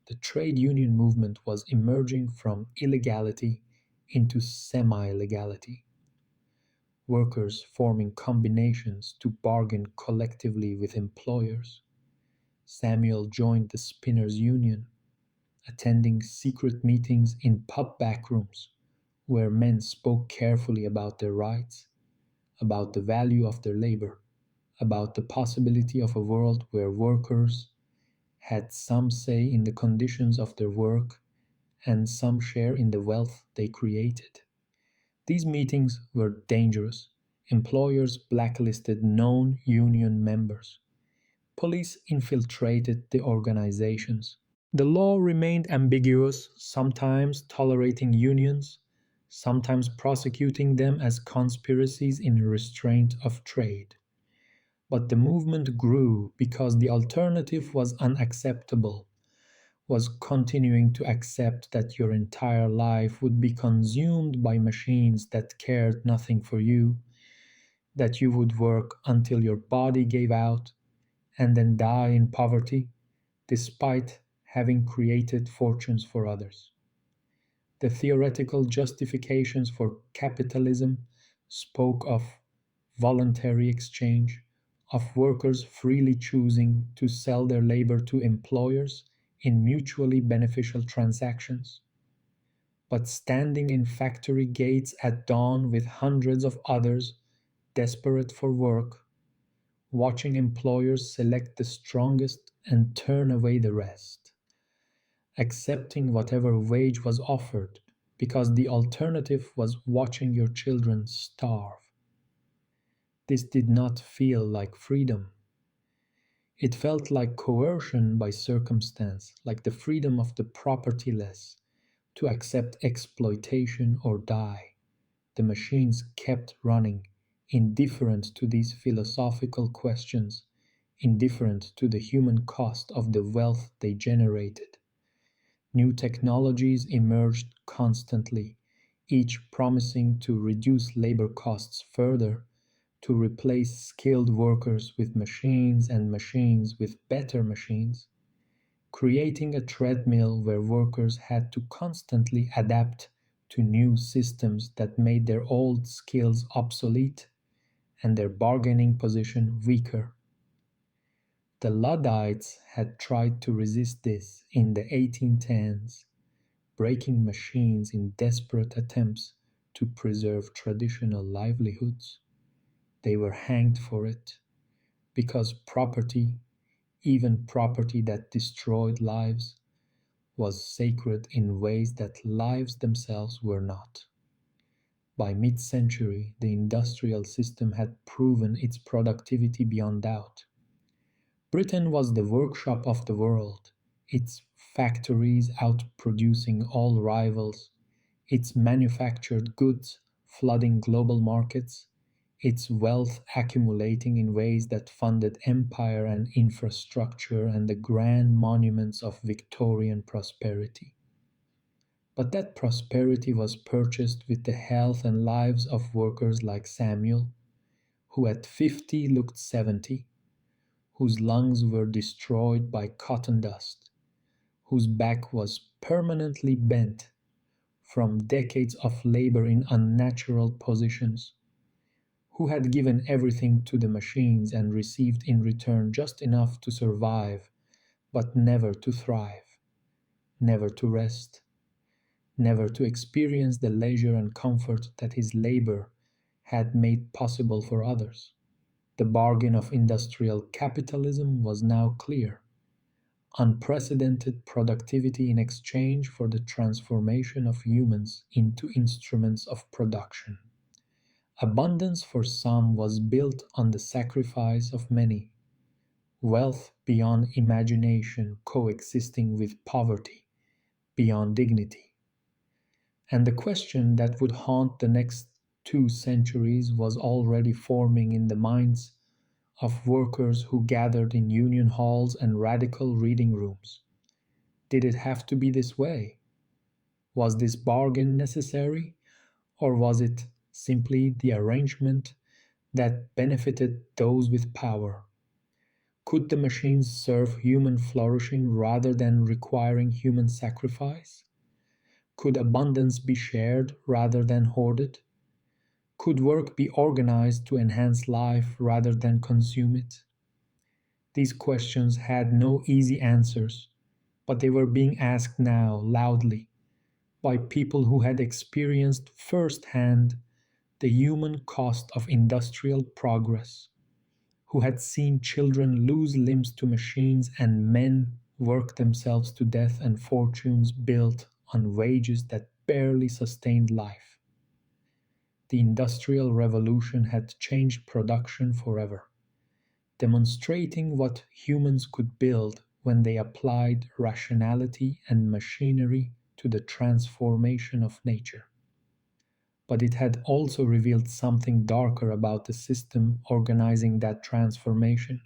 the trade union movement was emerging from illegality into semi legality, workers forming combinations to bargain collectively with employers. Samuel joined the Spinners' Union, attending secret meetings in pub backrooms where men spoke carefully about their rights, about the value of their labor, about the possibility of a world where workers had some say in the conditions of their work and some share in the wealth they created. These meetings were dangerous. Employers blacklisted known union members. Police infiltrated the organizations. The law remained ambiguous, sometimes tolerating unions, sometimes prosecuting them as conspiracies in restraint of trade. But the movement grew because the alternative was unacceptable, was continuing to accept that your entire life would be consumed by machines that cared nothing for you, that you would work until your body gave out and then die in poverty, despite having created fortunes for others. The theoretical justifications for capitalism spoke of voluntary exchange, of workers freely choosing to sell their labor to employers in mutually beneficial transactions. But standing in factory gates at dawn with hundreds of others desperate for work, watching employers select the strongest and turn away the rest, accepting whatever wage was offered because the alternative was watching your children starve. This did not feel like freedom. It felt like coercion by circumstance, like the freedom of the propertyless to accept exploitation or die. The machines kept running, indifferent to these philosophical questions, indifferent to the human cost of the wealth they generated. New technologies emerged constantly, each promising to reduce labor costs further, to replace skilled workers with machines and machines with better machines, creating a treadmill where workers had to constantly adapt to new systems that made their old skills obsolete and their bargaining position weaker. The Luddites had tried to resist this in the 1810s, breaking machines in desperate attempts to preserve traditional livelihoods. They were hanged for it because property, even property that destroyed lives, was sacred in ways that lives themselves were not. By mid century, the industrial system had proven its productivity beyond doubt. Britain was the workshop of the world, its factories outproducing all rivals, its manufactured goods flooding global markets, its wealth accumulating in ways that funded empire and infrastructure and the grand monuments of Victorian prosperity. But that prosperity was purchased with the health and lives of workers like Samuel, who at 50 looked 70, whose lungs were destroyed by cotton dust, whose back was permanently bent from decades of labor in unnatural positions, who had given everything to the machines and received in return just enough to survive, but never to thrive, never to rest, never to experience the leisure and comfort that his labor had made possible for others. The bargain of industrial capitalism was now clear: unprecedented productivity in exchange for the transformation of humans into instruments of production. Abundance for some was built on the sacrifice of many, wealth beyond imagination coexisting with poverty beyond dignity. And the question that would haunt the next 2 centuries was already forming in the minds of workers who gathered in union halls and radical reading rooms. Did it have to be this way? Was this bargain necessary, or was it simply the arrangement that benefited those with power? Could the machines serve human flourishing rather than requiring human sacrifice? Could abundance be shared rather than hoarded? Could work be organized to enhance life rather than consume it? These questions had no easy answers, but they were being asked now loudly by people who had experienced firsthand the human cost of industrial progress, who had seen children lose limbs to machines and men work themselves to death and fortunes built on wages that barely sustained life. The Industrial Revolution had changed production forever, demonstrating what humans could build when they applied rationality and machinery to the transformation of nature. But it had also revealed something darker about the system organizing that transformation,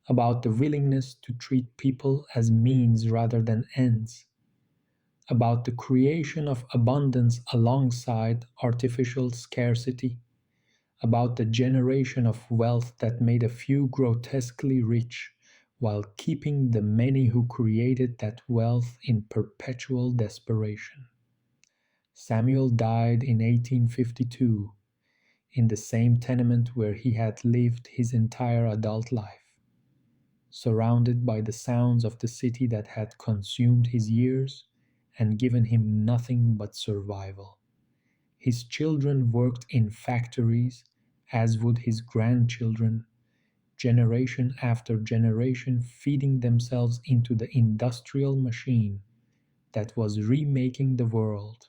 about the willingness to treat people as means rather than ends, about the creation of abundance alongside artificial scarcity, about the generation of wealth that made a few grotesquely rich while keeping the many who created that wealth in perpetual desperation. Samuel died in 1852 in the same tenement where he had lived his entire adult life, surrounded by the sounds of the city that had consumed his years and given him nothing but survival. His children worked in factories, as would his grandchildren, generation after generation, feeding themselves into the industrial machine that was remaking the world,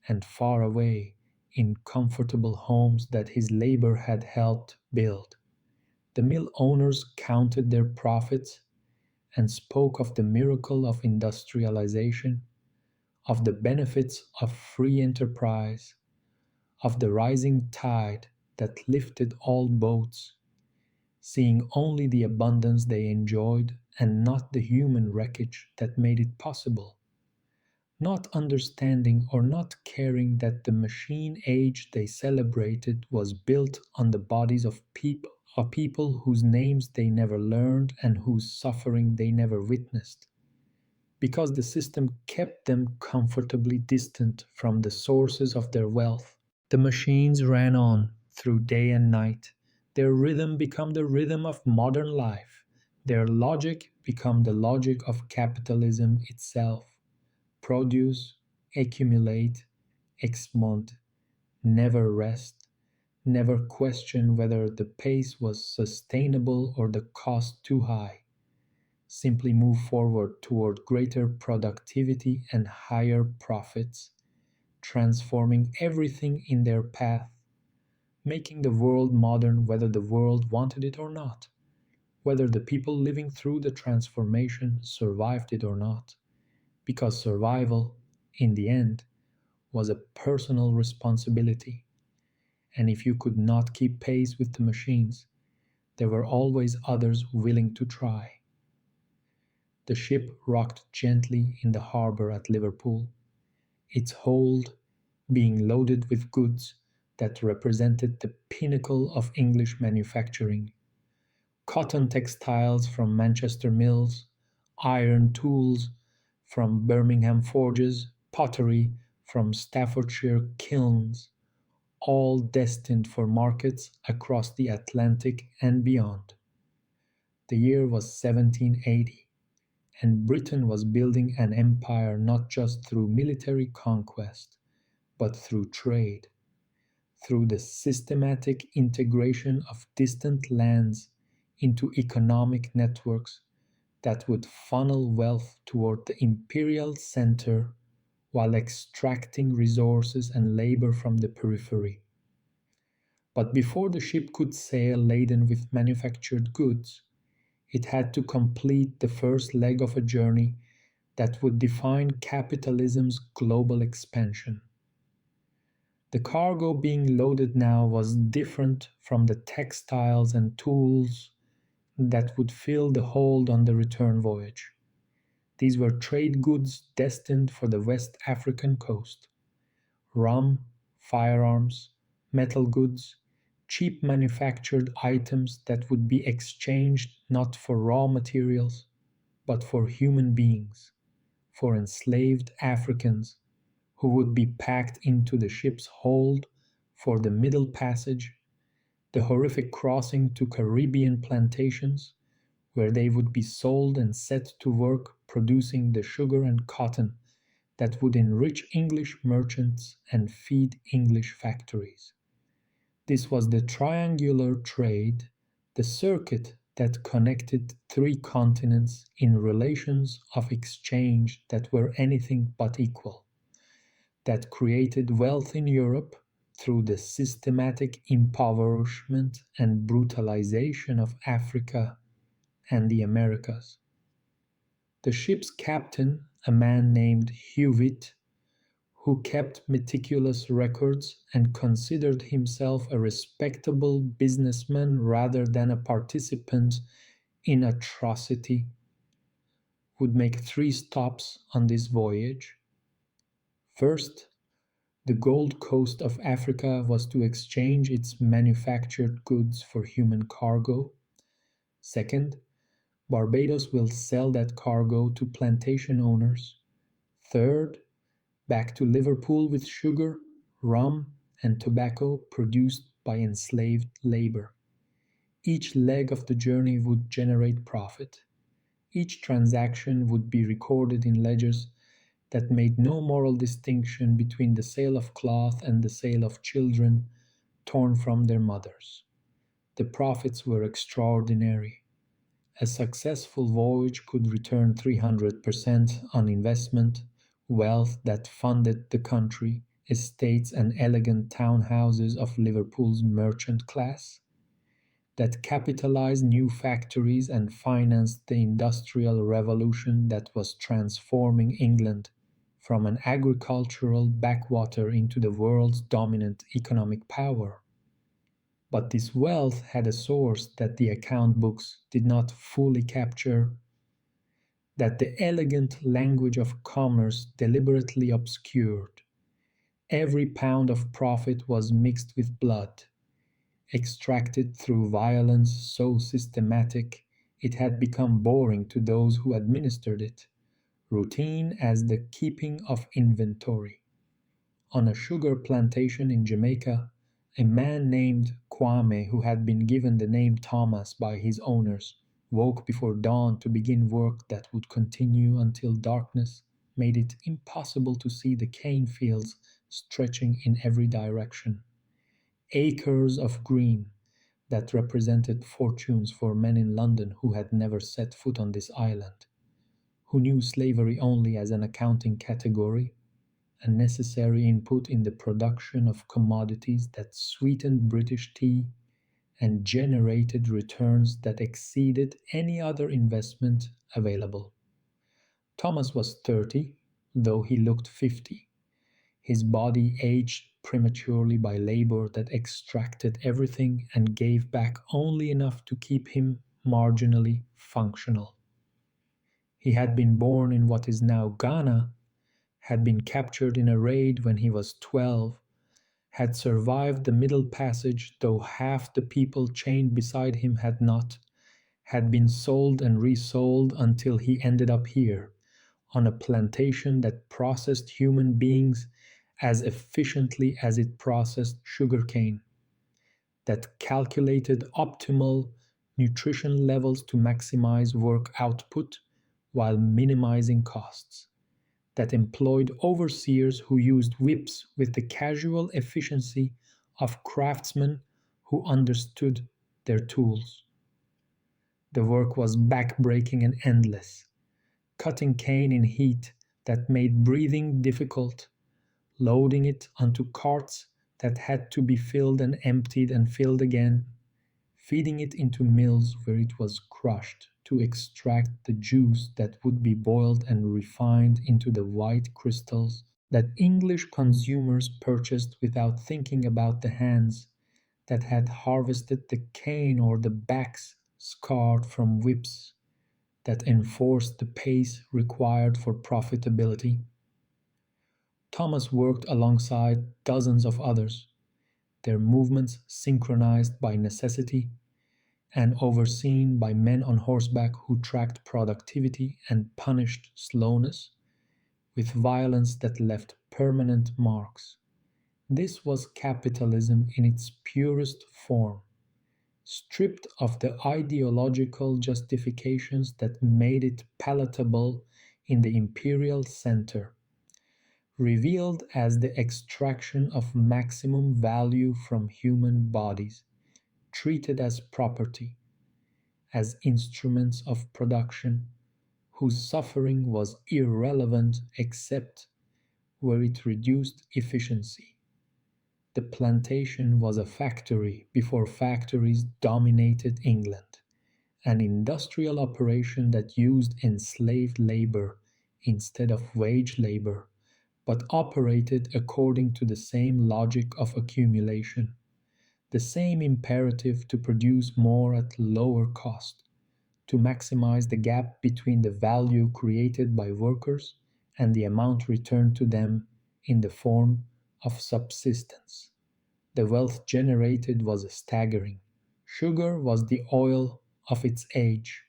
and far away, in comfortable homes that his labor had helped build, the mill owners counted their profits and spoke of the miracle of industrialization, of the benefits of free enterprise, of the rising tide that lifted all boats, seeing only the abundance they enjoyed and not the human wreckage that made it possible, not understanding or not caring that the machine age they celebrated was built on the bodies of people whose names they never learned and whose suffering they never witnessed, because the system kept them comfortably distant from the sources of their wealth. The machines ran on through day and night. Their rhythm became the rhythm of modern life. Their logic became the logic of capitalism itself. Produce, accumulate, expand, never rest, never question whether the pace was sustainable or the cost too high. Simply move forward toward greater productivity and higher profits, transforming everything in their path, making the world modern whether the world wanted it or not, whether the people living through the transformation survived it or not, because survival, in the end, was a personal responsibility. And if you could not keep pace with the machines, there were always others willing to try. The ship rocked gently in the harbor at Liverpool, its hold being loaded with goods that represented the pinnacle of English manufacturing: cotton textiles from Manchester mills, iron tools from Birmingham forges, pottery from Staffordshire kilns, all destined for markets across the Atlantic and beyond. The year was 1780, and Britain was building an empire not just through military conquest, but through trade, through the systematic integration of distant lands into economic networks that would funnel wealth toward the imperial center while extracting resources and labor from the periphery. But before the ship could sail laden with manufactured goods, it had to complete the first leg of a journey that would define capitalism's global expansion. The cargo being loaded now was different from the textiles and tools that would fill the hold on the return voyage. These were trade goods destined for the West African coast: rum, firearms, metal goods, cheap manufactured items that would be exchanged not for raw materials, but for human beings, for enslaved Africans who would be packed into the ship's hold for the Middle Passage, the horrific crossing to Caribbean plantations, where they would be sold and set to work producing the sugar and cotton that would enrich English merchants and feed English factories. This was the triangular trade, the circuit that connected three continents in relations of exchange that were anything but equal, that created wealth in Europe through the systematic impoverishment and brutalization of Africa and the Americas. The ship's captain, a man named Hewitt, who kept meticulous records and considered himself a respectable businessman rather than a participant in atrocity, would make three stops on this voyage. First, the Gold Coast of Africa was to exchange its manufactured goods for human cargo. Second, Barbados will sell that cargo to plantation owners. Third, back to Liverpool with sugar, rum, and tobacco produced by enslaved labor. Each leg of the journey would generate profit. Each transaction would be recorded in ledgers that made no moral distinction between the sale of cloth and the sale of children torn from their mothers. The profits were extraordinary. A successful voyage could return 300% on investment, wealth that funded the country, estates and elegant townhouses of Liverpool's merchant class, that capitalized new factories and financed the industrial revolution that was transforming England from an agricultural backwater into the world's dominant economic power. But this wealth had a source that the account books did not fully capture, that the elegant language of commerce deliberately obscured. Every pound of profit was mixed with blood, extracted through violence so systematic it had become boring to those who administered it, routine as the keeping of inventory. On a sugar plantation in Jamaica, a man named Kwame, who had been given the name Thomas by his owners, woke before dawn to begin work that would continue until darkness made it impossible to see the cane fields stretching in every direction. Acres of green that represented fortunes for men in London who had never set foot on this island, who knew slavery only as an accounting category, a necessary input in the production of commodities that sweetened British tea and generated returns that exceeded any other investment available. Thomas was 30, though he looked 50. His body aged prematurely by labor that extracted everything and gave back only enough to keep him marginally functional. He had been born in what is now Ghana, had been captured in a raid when he was 12, had survived the Middle Passage, though half the people chained beside him had not, had been sold and resold until he ended up here, on a plantation that processed human beings as efficiently as it processed sugarcane, that calculated optimal nutrition levels to maximize work output while minimizing costs, that employed overseers who used whips with the casual efficiency of craftsmen who understood their tools. The work was back-breaking and endless, cutting cane in heat that made breathing difficult, loading it onto carts that had to be filled and emptied and filled again, feeding it into mills where it was crushed to extract the juice that would be boiled and refined into the white crystals that English consumers purchased without thinking about the hands that had harvested the cane or the backs scarred from whips that enforced the pace required for profitability. Thomas worked alongside dozens of others, their movements synchronized by necessity and overseen by men on horseback who tracked productivity and punished slowness with violence that left permanent marks. This was capitalism in its purest form, stripped of the ideological justifications that made it palatable in the imperial center, revealed as the extraction of maximum value from human bodies, treated as property, as instruments of production, whose suffering was irrelevant except where it reduced efficiency. The plantation was a factory before factories dominated England, an industrial operation that used enslaved labor instead of wage labor, but operated according to the same logic of accumulation, the same imperative to produce more at lower cost, to maximize the gap between the value created by workers and the amount returned to them in the form of subsistence. The wealth generated was staggering. Sugar was the oil of its age,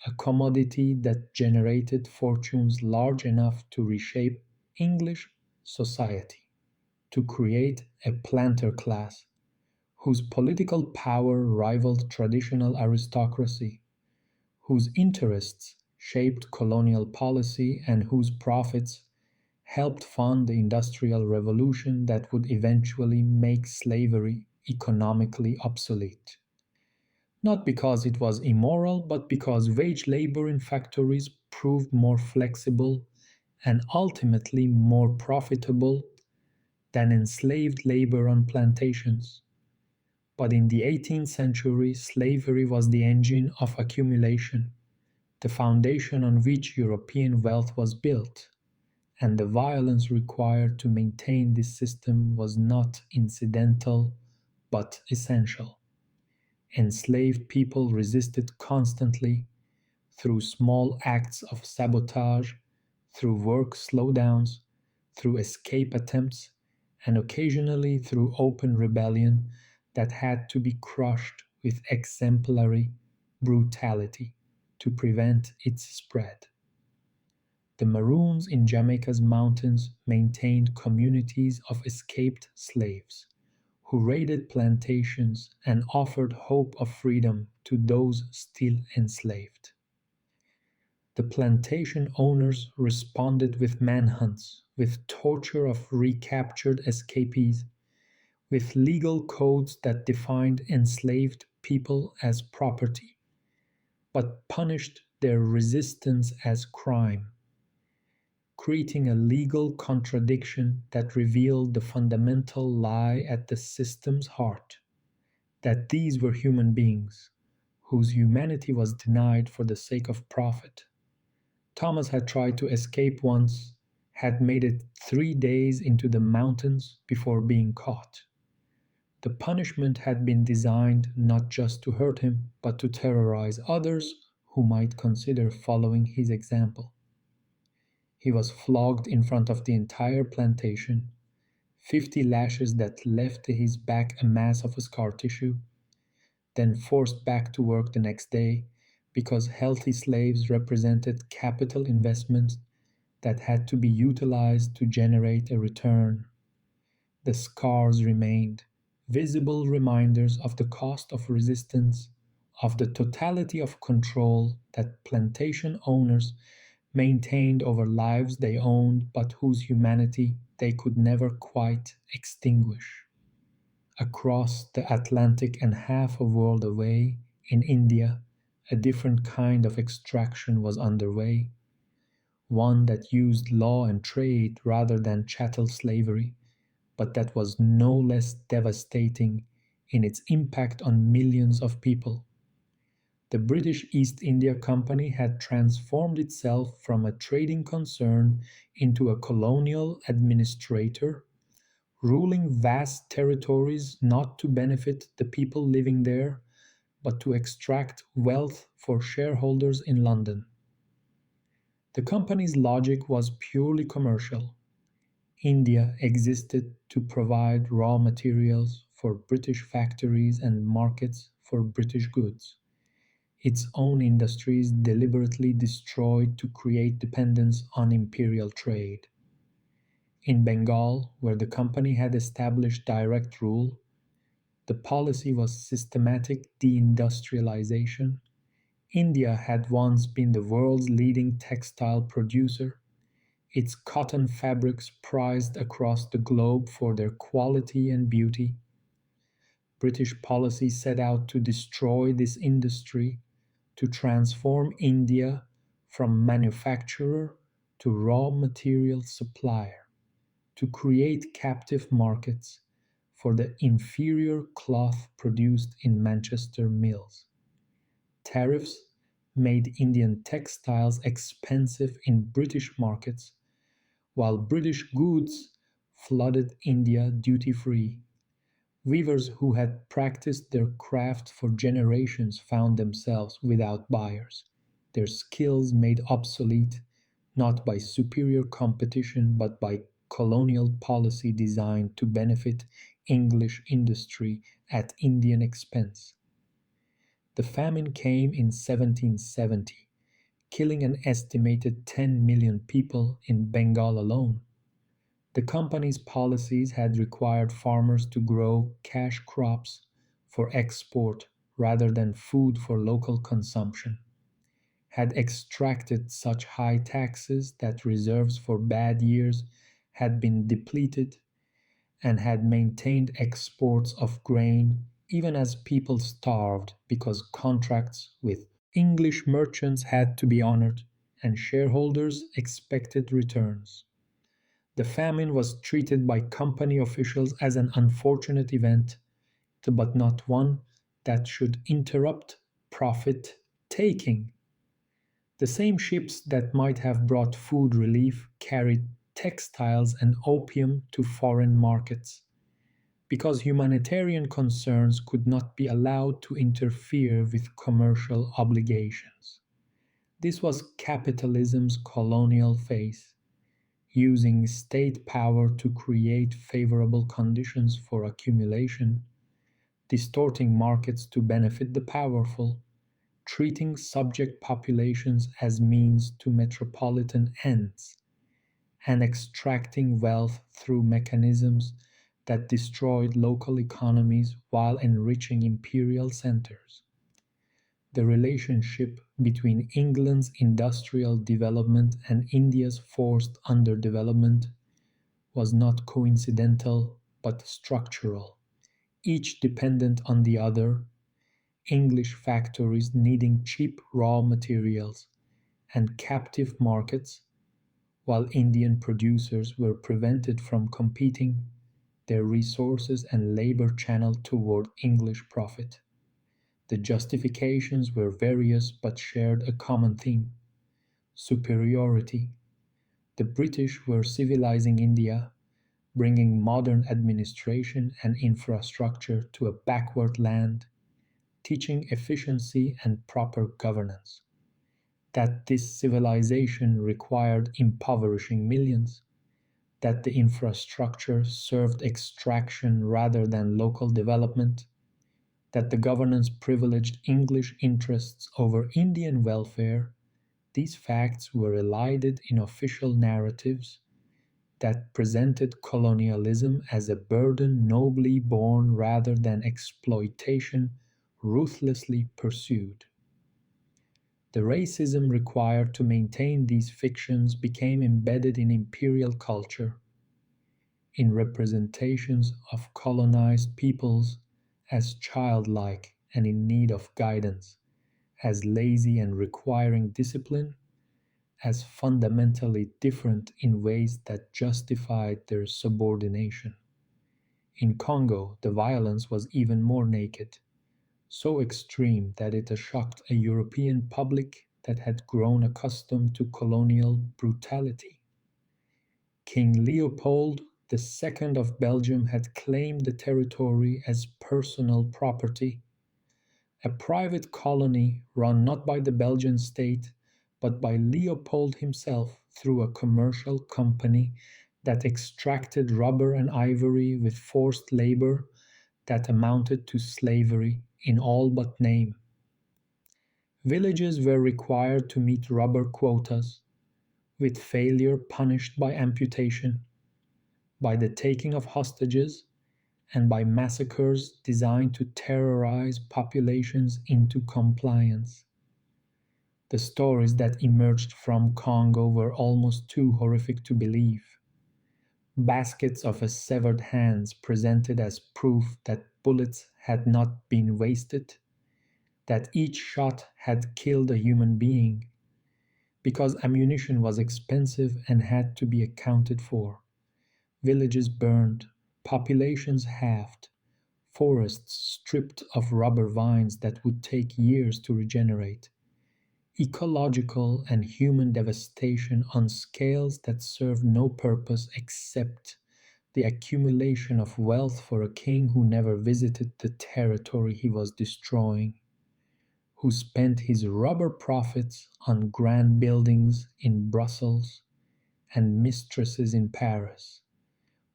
a commodity that generated fortunes large enough to reshape English society, to create a planter class whose political power rivaled traditional aristocracy, whose interests shaped colonial policy, and whose profits helped fund the Industrial Revolution that would eventually make slavery economically obsolete. Not because it was immoral, but because wage labor in factories proved more flexible and ultimately more profitable than enslaved labor on plantations. But in the 18th century, slavery was the engine of accumulation, the foundation on which European wealth was built, and the violence required to maintain this system was not incidental but essential. Enslaved people resisted constantly through small acts of sabotage, through work slowdowns, through escape attempts, and occasionally through open rebellion that had to be crushed with exemplary brutality to prevent its spread. The Maroons in Jamaica's mountains maintained communities of escaped slaves who raided plantations and offered hope of freedom to those still enslaved. The plantation owners responded with manhunts, with torture of recaptured escapees, with legal codes that defined enslaved people as property, but punished their resistance as crime, creating a legal contradiction that revealed the fundamental lie at the system's heart, that these were human beings whose humanity was denied for the sake of profit. Thomas had tried to escape once, had made it 3 days into the mountains before being caught. The punishment had been designed not just to hurt him, but to terrorize others who might consider following his example. He was flogged in front of the entire plantation, 50 lashes that left his back a mass of scar tissue, then forced back to work the next day because healthy slaves represented capital investments that had to be utilized to generate a return. The scars remained, visible reminders of the cost of resistance, of the totality of control that plantation owners maintained over lives they owned but whose humanity they could never quite extinguish. Across the Atlantic and half a world away, in India, a different kind of extraction was underway, one that used law and trade rather than chattel slavery, but that was no less devastating in its impact on millions of people. The British East India Company had transformed itself from a trading concern into a colonial administrator, ruling vast territories not to benefit the people living there, but to extract wealth for shareholders in London. The company's logic was purely commercial. India existed to provide raw materials for British factories and markets for British goods. Its own industries deliberately destroyed to create dependence on imperial trade. In Bengal, where the company had established direct rule, the policy was systematic deindustrialization. India had once been the world's leading textile producer, its cotton fabrics prized across the globe for their quality and beauty. British policy set out to destroy this industry, to transform India from manufacturer to raw material supplier, to create captive markets for the inferior cloth produced in Manchester mills. Tariffs made Indian textiles expensive in British markets, while British goods flooded India duty free. Weavers who had practiced their craft for generations found themselves without buyers, their skills made obsolete not by superior competition but by colonial policy designed to benefit English industry at Indian expense. The famine came in 1770, killing an estimated 10 million people in Bengal alone. The company's policies had required farmers to grow cash crops for export rather than food for local consumption, had extracted such high taxes that reserves for bad years had been depleted, and had maintained exports of grain even as people starved because contracts with English merchants had to be honored and shareholders expected returns. The famine was treated by company officials as an unfortunate event, but not one that should interrupt profit taking. The same ships that might have brought food relief carried textiles and opium to foreign markets, because humanitarian concerns could not be allowed to interfere with commercial obligations. This was capitalism's colonial phase, using state power to create favorable conditions for accumulation, distorting markets to benefit the powerful, treating subject populations as means to metropolitan ends, and extracting wealth through mechanisms that destroyed local economies while enriching imperial centers. The relationship between England's industrial development and India's forced underdevelopment was not coincidental but structural, each dependent on the other, English factories needing cheap raw materials and captive markets, while Indian producers were prevented from competing, their resources and labor channeled toward English profit. The justifications were various but shared a common theme: superiority. The British were civilizing India, bringing modern administration and infrastructure to a backward land, teaching efficiency and proper governance. That this civilization required impoverishing millions, that the infrastructure served extraction rather than local development, that the governance privileged English interests over Indian welfare, these facts were elided in official narratives that presented colonialism as a burden nobly borne rather than exploitation ruthlessly pursued. The racism required to maintain these fictions became embedded in imperial culture, in representations of colonized peoples as childlike and in need of guidance, as lazy and requiring discipline, as fundamentally different in ways that justified their subordination. In Congo, the violence was even more naked, so extreme that it shocked a European public that had grown accustomed to colonial brutality. King Leopold II of Belgium had claimed the territory as personal property, a private colony run not by the Belgian state but by Leopold himself through a commercial company that extracted rubber and ivory with forced labor that amounted to slavery in all but name. Villages were required to meet rubber quotas, with failure punished by amputation. by the taking of hostages, and by massacres designed to terrorize populations into compliance. The stories that emerged from Congo were almost too horrific to believe. Baskets of severed hands presented as proof that bullets had not been wasted, that each shot had killed a human being, because ammunition was expensive and had to be accounted for. Villages burned, populations halved, forests stripped of rubber vines that would take years to regenerate. Ecological and human devastation on scales that served no purpose except the accumulation of wealth for a king who never visited the territory he was destroying, who spent his rubber profits on grand buildings in Brussels and mistresses in Paris,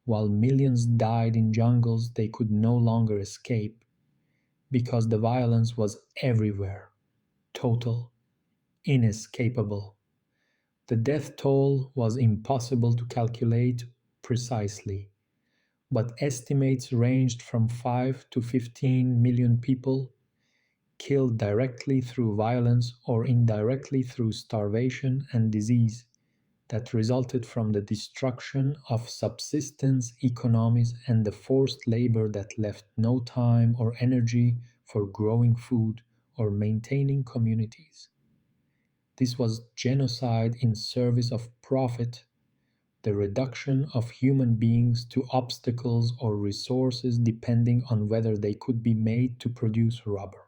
while millions died in jungles they could no longer escape because the violence was everywhere, total, inescapable. The death toll was impossible to calculate precisely, but estimates ranged from 5 to 15 million people killed directly through violence or indirectly through starvation and disease that resulted from the destruction of subsistence economies and the forced labor that left no time or energy for growing food or maintaining communities. This was genocide in service of profit, the reduction of human beings to obstacles or resources depending on whether they could be made to produce rubber.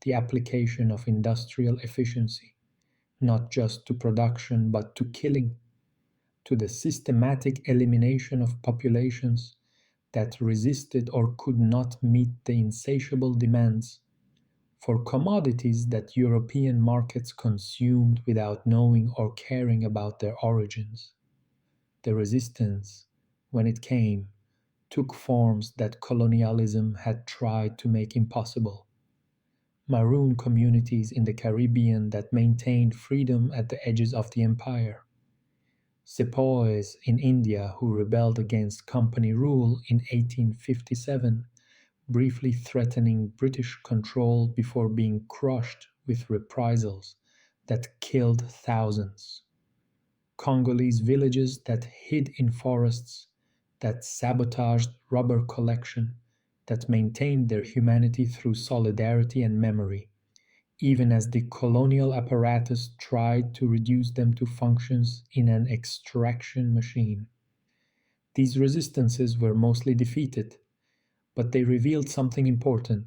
The application of industrial efficiency, not just to production but to killing, to the systematic elimination of populations that resisted or could not meet the insatiable demands for commodities that European markets consumed without knowing or caring about their origins. The resistance, when it came, took forms that colonialism had tried to make impossible. Maroon communities in the Caribbean that maintained freedom at the edges of the empire. Sepoys in India who rebelled against company rule in 1857, briefly threatening British control before being crushed with reprisals that killed thousands. Congolese villages that hid in forests, that sabotaged rubber collection, that maintained their humanity through solidarity and memory, even as the colonial apparatus tried to reduce them to functions in an extraction machine. These resistances were mostly defeated, but they revealed something important,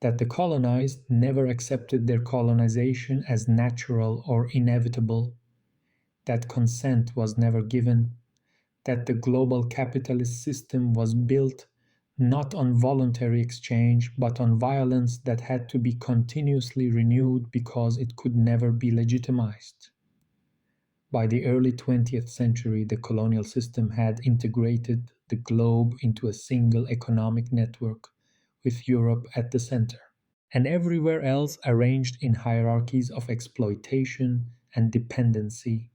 that the colonized never accepted their colonization as natural or inevitable, that consent was never given, that the global capitalist system was built not on voluntary exchange but on violence that had to be continuously renewed because it could never be legitimized. By the early 20th century, the colonial system had integrated the globe into a single economic network, with Europe at the center, and everywhere else arranged in hierarchies of exploitation and dependency.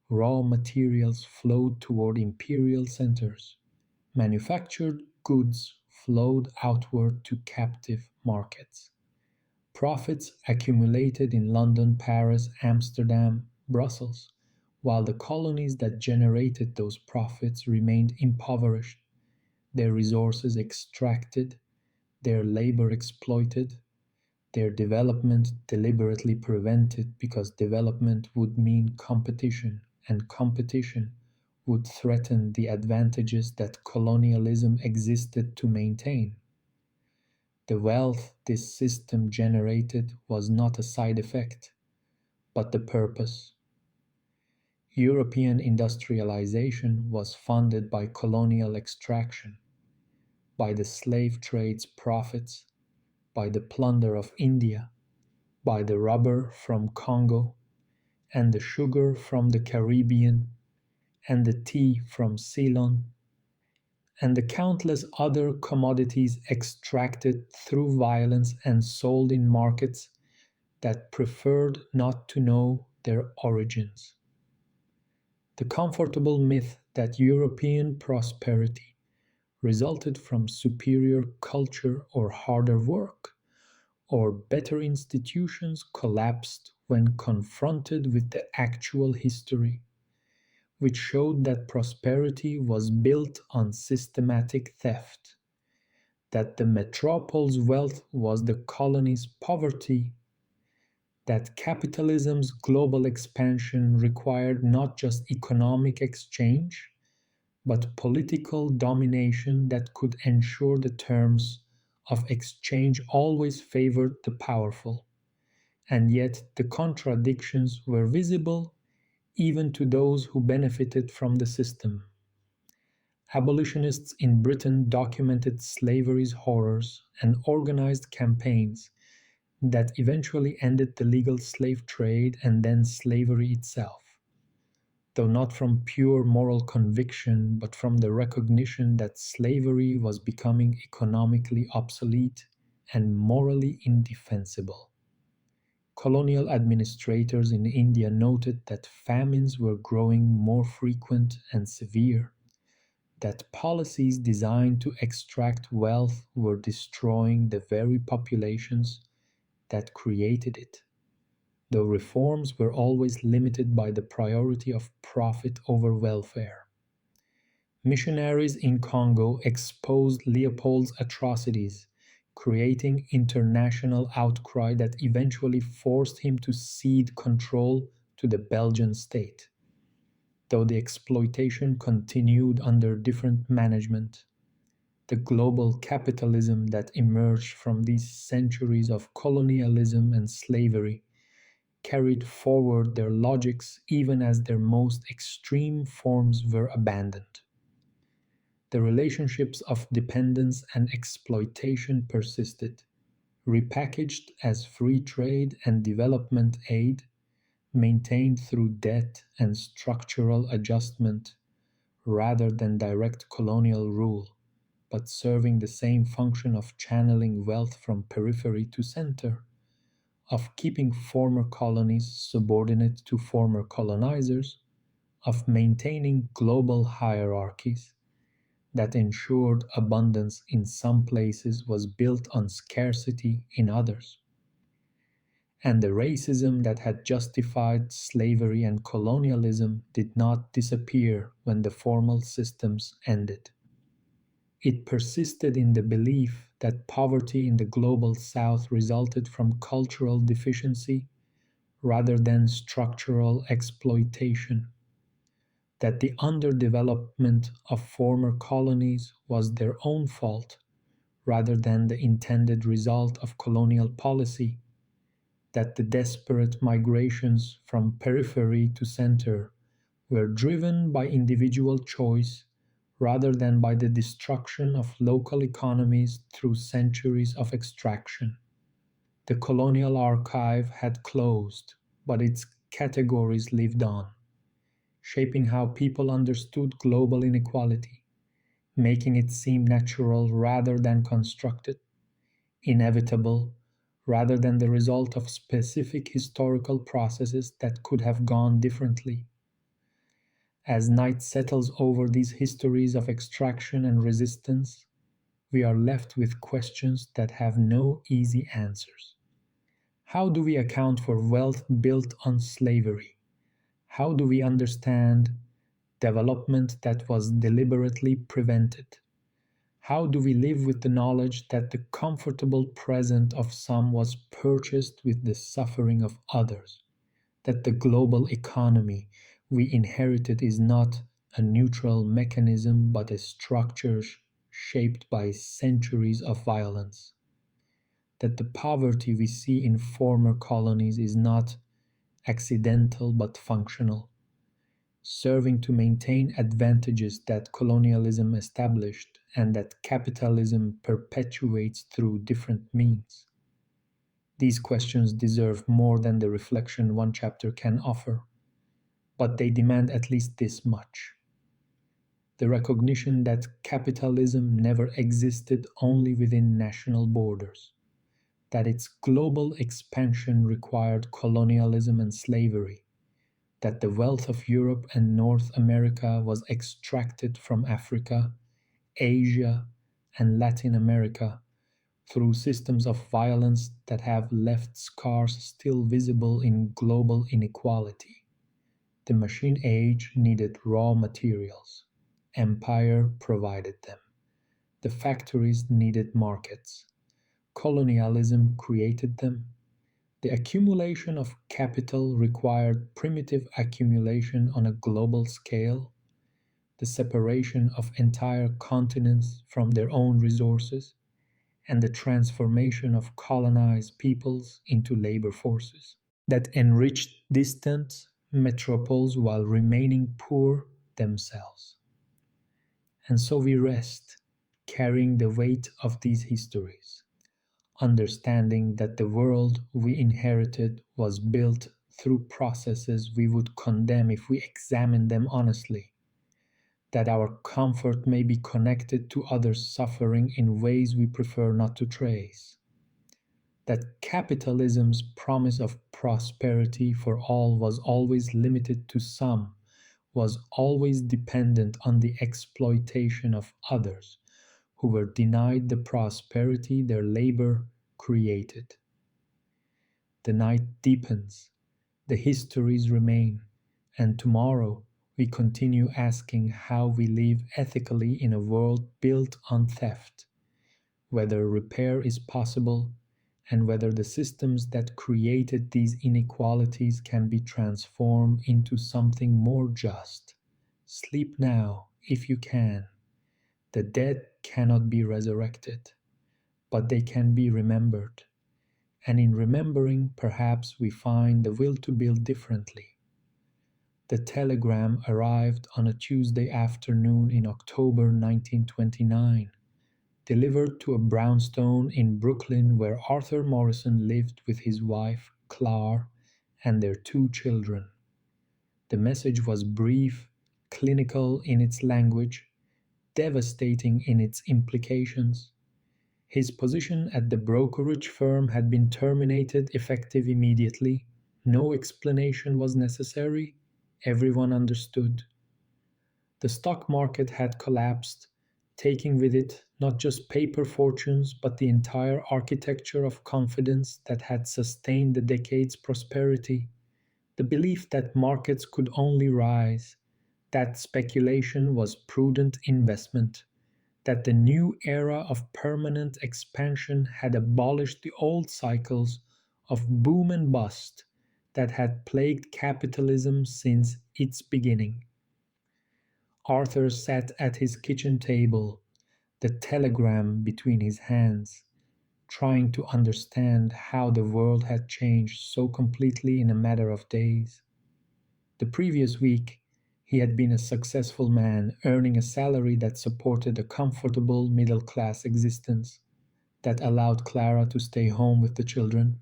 Raw materials flowed toward imperial centers. Manufactured goods flowed outward to captive markets. Profits accumulated in London, Paris, Amsterdam, Brussels, while the colonies that generated those profits remained impoverished, their resources extracted, their labor exploited, their development deliberately prevented because development would mean competition, and competition would threaten the advantages that colonialism existed to maintain. The wealth this system generated was not a side effect, but the purpose. European industrialization was funded by colonial extraction, by the slave trade's profits, by the plunder of India, by the rubber from Congo, and the sugar from the Caribbean, and the tea from Ceylon, and the countless other commodities extracted through violence and sold in markets that preferred not to know their origins. The comfortable myth that European prosperity resulted from superior culture or harder work, or better institutions collapsed when confronted with the actual history, which showed that prosperity was built on systematic theft, that the metropole's wealth was the colony's poverty, that capitalism's global expansion required not just economic exchange, but political domination that could ensure the terms of exchange always favored the powerful. And yet the contradictions were visible even to those who benefited from the system. Abolitionists in Britain documented slavery's horrors and organized campaigns that eventually ended the legal slave trade and then slavery itself, though not from pure moral conviction, but from the recognition that slavery was becoming economically obsolete and morally indefensible. Colonial administrators in India noted that famines were growing more frequent and severe, that policies designed to extract wealth were destroying the very populations that created it, though reforms were always limited by the priority of profit over welfare. Missionaries in Congo exposed Leopold's atrocities, creating international outcry that eventually forced him to cede control to the Belgian state, though the exploitation continued under different management. The global capitalism that emerged from these centuries of colonialism and slavery carried forward their logics even as their most extreme forms were abandoned. The relationships of dependence and exploitation persisted, repackaged as free trade and development aid, maintained through debt and structural adjustment rather than direct colonial rule, but serving the same function of channeling wealth from periphery to center, of keeping former colonies subordinate to former colonizers, of maintaining global hierarchies that ensured abundance in some places was built on scarcity in others. And the racism that had justified slavery and colonialism did not disappear when the formal systems ended. It persisted in the belief that poverty in the global south resulted from cultural deficiency rather than structural exploitation, that the underdevelopment of former colonies was their own fault rather than the intended result of colonial policy, that the desperate migrations from periphery to center were driven by individual choice rather than by the destruction of local economies through centuries of extraction. The colonial archive had closed, but its categories lived on, shaping how people understood global inequality, making it seem natural rather than constructed, inevitable rather than the result of specific historical processes that could have gone differently. As night settles over these histories of extraction and resistance, we are left with questions that have no easy answers. How do we account for wealth built on slavery? How do we understand development that was deliberately prevented? How do we live with the knowledge that the comfortable present of some was purchased with the suffering of others? That the global economy we inherited is not a neutral mechanism but a structure shaped by centuries of violence? That the poverty we see in former colonies is not accidental but functional, serving to maintain advantages that colonialism established and that capitalism perpetuates through different means? These questions deserve more than the reflection one chapter can offer, but they demand at least this much: the recognition that capitalism never existed only within national borders, that its global expansion required colonialism and slavery, that the wealth of Europe and North America was extracted from Africa, Asia, and Latin America through systems of violence that have left scars still visible in global inequality. The machine age needed raw materials. Empire provided them. The factories needed markets. Colonialism created them. The accumulation of capital required primitive accumulation on a global scale, the separation of entire continents from their own resources, and the transformation of colonized peoples into labor forces that enriched distant metropoles while remaining poor themselves. And so we rest, carrying the weight of these histories, understanding that the world we inherited was built through processes we would condemn if we examined them honestly, that our comfort may be connected to others' suffering in ways we prefer not to trace, that capitalism's promise of prosperity for all was always limited to some, was always dependent on the exploitation of others who were denied the prosperity their labor created. The night deepens, the histories remain, and tomorrow we continue asking how we live ethically in a world built on theft, whether repair is possible, and whether the systems that created these inequalities can be transformed into something more just. Sleep now, if you can. The dead cannot be resurrected, but they can be remembered. And in remembering, perhaps we find the will to build differently. The telegram arrived on a Tuesday afternoon in October 1929, delivered to a brownstone in Brooklyn where Arthur Morrison lived with his wife, Clara, and their two children. The message was brief, clinical in its language, devastating in its implications. His position at the brokerage firm had been terminated effective immediately. No explanation was necessary. Everyone understood. The stock market had collapsed, taking with it not just paper fortunes, but the entire architecture of confidence that had sustained the decade's prosperity. The belief that markets could only rise, that speculation was prudent investment, that the new era of permanent expansion had abolished the old cycles of boom and bust that had plagued capitalism since its beginning. Arthur sat at his kitchen table, the telegram between his hands, trying to understand how the world had changed so completely in a matter of days. The previous week, he had been a successful man, earning a salary that supported a comfortable middle class existence, that allowed Clara to stay home with the children,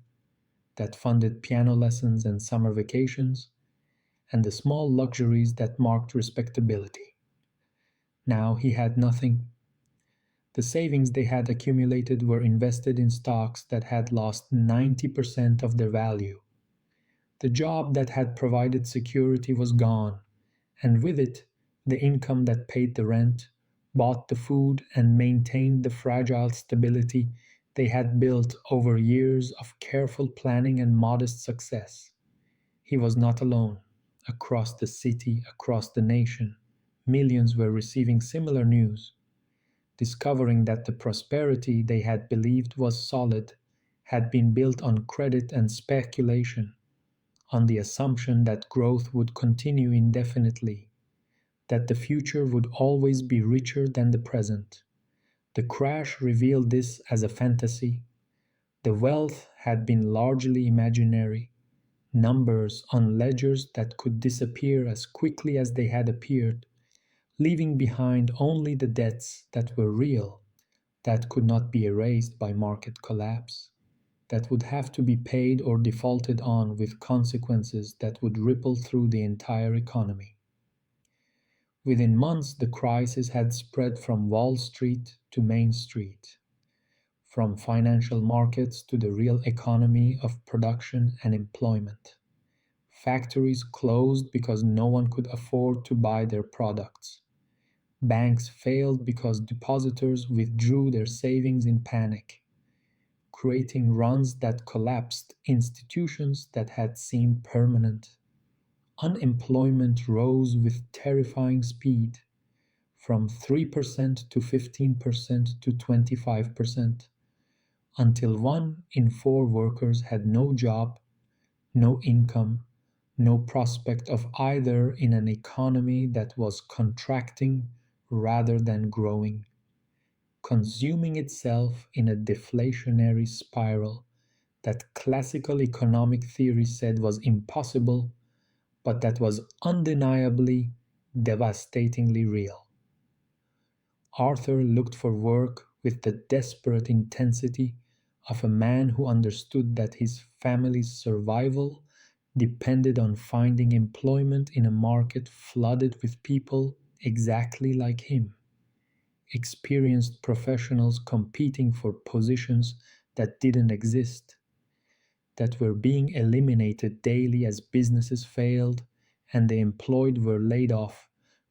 that funded piano lessons and summer vacations, and the small luxuries that marked respectability. Now he had nothing. The savings they had accumulated were invested in stocks that had lost 90% of their value. The job that had provided security was gone, and with it, the income that paid the rent, bought the food, and maintained the fragile stability they had built over years of careful planning and modest success. He was not alone. Across the city, across the nation, millions were receiving similar news, discovering that the prosperity they had believed was solid had been built on credit and speculation, on the assumption that growth would continue indefinitely, that the future would always be richer than the present. The crash revealed this as a fantasy. The wealth had been largely imaginary, numbers on ledgers that could disappear as quickly as they had appeared, leaving behind only the debts that were real, that could not be erased by market collapse, that would have to be paid or defaulted on with consequences that would ripple through the entire economy. Within months, the crisis had spread from Wall Street to Main Street, from financial markets to the real economy of production and employment. Factories closed because no one could afford to buy their products. Banks failed because depositors withdrew their savings in panic, creating runs that collapsed institutions that had seemed permanent. Unemployment rose with terrifying speed, from 3% to 15% to 25%, until 1 in 4 workers had no job, no income, no prospect of either in an economy that was contracting rather than growing, consuming itself in a deflationary spiral that classical economic theory said was impossible, but that was undeniably, devastatingly real. Arthur looked for work with the desperate intensity of a man who understood that his family's survival depended on finding employment in a market flooded with people exactly like him, experienced professionals competing for positions that didn't exist, that were being eliminated daily as businesses failed and the employed were laid off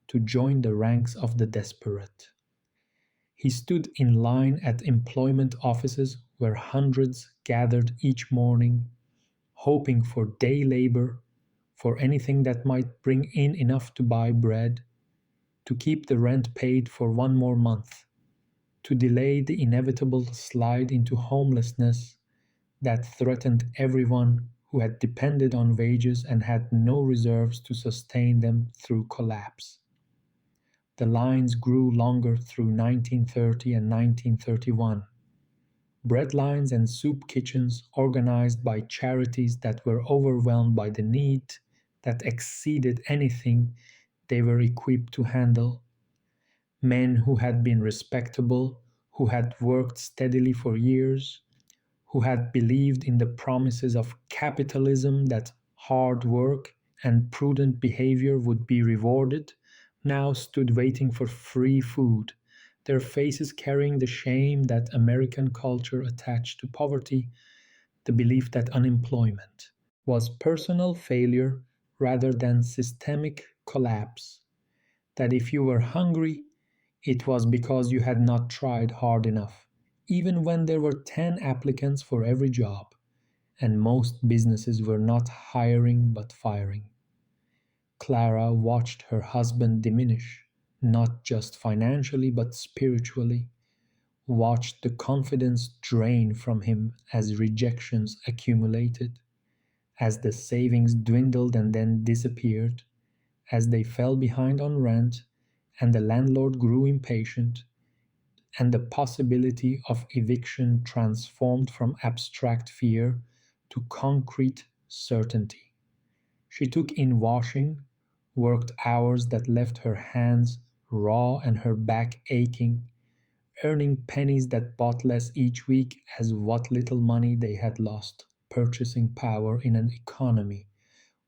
to join the ranks of the desperate. He stood in line at employment offices where hundreds gathered each morning, hoping for day labor, for anything that might bring in enough to buy bread, to keep the rent paid for 1 more month, to delay the inevitable slide into homelessness that threatened everyone who had depended on wages and had no reserves to sustain them through collapse. The lines grew longer through 1930 and 1931. Bread lines and soup kitchens organized by charities that were overwhelmed by the need that exceeded anything they were equipped to handle. Men who had been respectable, who had worked steadily for years, who had believed in the promises of capitalism that hard work and prudent behavior would be rewarded, now stood waiting for free food, their faces carrying the shame that American culture attached to poverty, the belief that unemployment was personal failure rather than systemic collapse, that if you were hungry, it was because you had not tried hard enough, even when there were 10 applicants for every job, and most businesses were not hiring but firing. Clara watched her husband diminish, not just financially but spiritually, watched the confidence drain from him as rejections accumulated, as the savings dwindled and then disappeared, as they fell behind on rent and the landlord grew impatient, and the possibility of eviction transformed from abstract fear to concrete certainty. She took in washing, worked hours that left her hands raw and her back aching, earning pennies that bought less each week as what little money they had lost purchasing power in an economy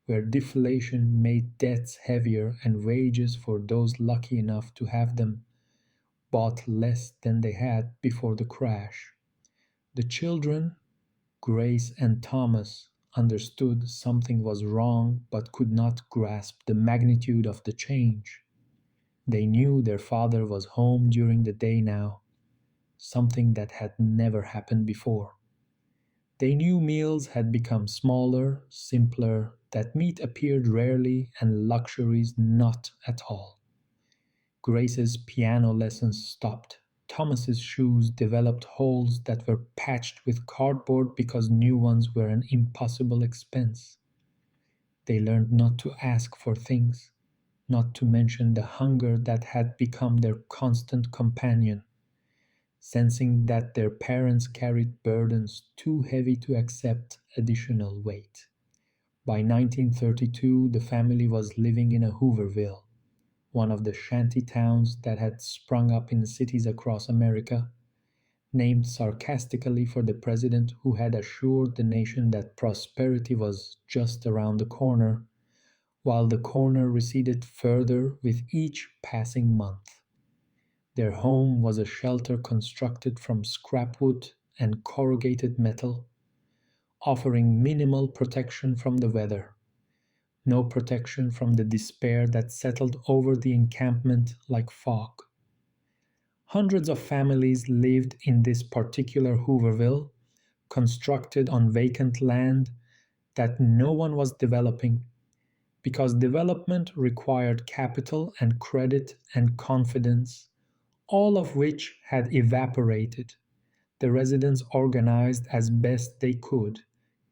where deflation made debts heavier and wages for those lucky enough to have them bought less than they had before the crash. The children, Grace and Thomas, understood something was wrong but could not grasp the magnitude of the change. They knew their father was home during the day now, something that had never happened before. They knew meals had become smaller, simpler, that meat appeared rarely and luxuries not at all. Grace's piano lessons stopped. Thomas's shoes developed holes that were patched with cardboard because new ones were an impossible expense. They learned not to ask for things, not to mention the hunger that had become their constant companion, sensing that their parents carried burdens too heavy to accept additional weight. By 1932, the family was living in a Hooverville, one of the shanty towns that had sprung up in cities across America, named sarcastically for the president who had assured the nation that prosperity was just around the corner, while the corner receded further with each passing month. Their home was a shelter constructed from scrap wood and corrugated metal, offering minimal protection from the weather, no protection from the despair that settled over the encampment like fog. Hundreds of families lived in this particular Hooverville, constructed on vacant land that no one was developing because development required capital and credit and confidence, all of which had evaporated. The residents organized as best they could,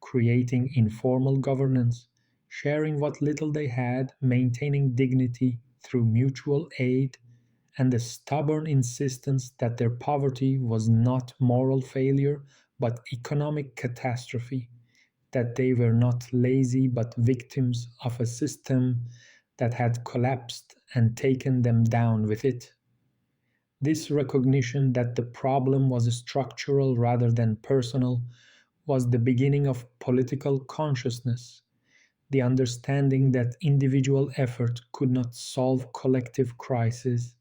creating informal governance, sharing what little they had, maintaining dignity through mutual aid, and the stubborn insistence that their poverty was not moral failure but economic catastrophe, that they were not lazy but victims of a system that had collapsed and taken them down with it. This recognition that the problem was structural rather than personal was the beginning of political consciousness, the understanding that individual effort could not solve collective crises,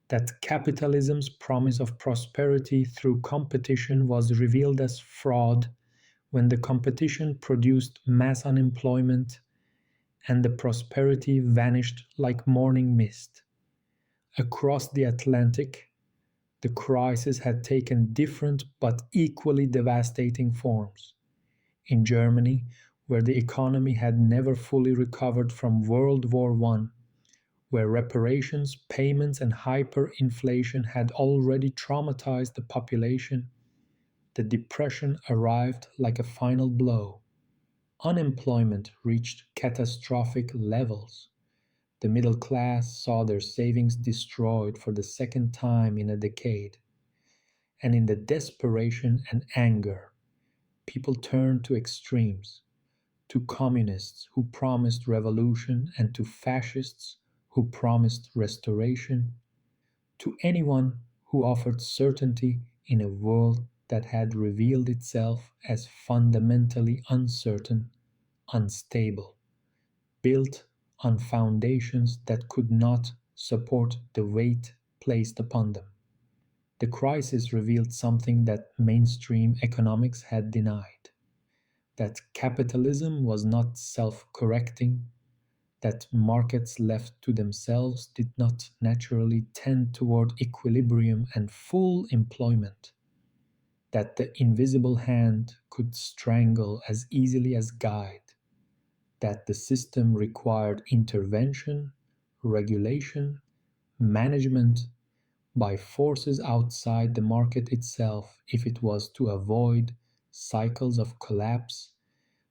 that capitalism's promise of prosperity through competition was revealed as fraud when the competition produced mass unemployment and the prosperity vanished like morning mist. Across the Atlantic, the crisis had taken different but equally devastating forms. In Germany, where the economy had never fully recovered from World War I, where reparations, payments, and hyperinflation had already traumatized the population, the Depression arrived like a final blow. Unemployment reached catastrophic levels. The middle class saw their savings destroyed for the second time in a decade. And in the desperation and anger, people turned to extremes, to communists who promised revolution and to fascists who promised restoration, to anyone who offered certainty in a world that had revealed itself as fundamentally uncertain, unstable, built on foundations that could not support the weight placed upon them. The crisis revealed something that mainstream economics had denied: that capitalism was not self correcting, that markets left to themselves did not naturally tend toward equilibrium and full employment, that the invisible hand could strangle as easily as guide, that the system required intervention, regulation, management by forces outside the market itself if it was to avoid cycles of collapse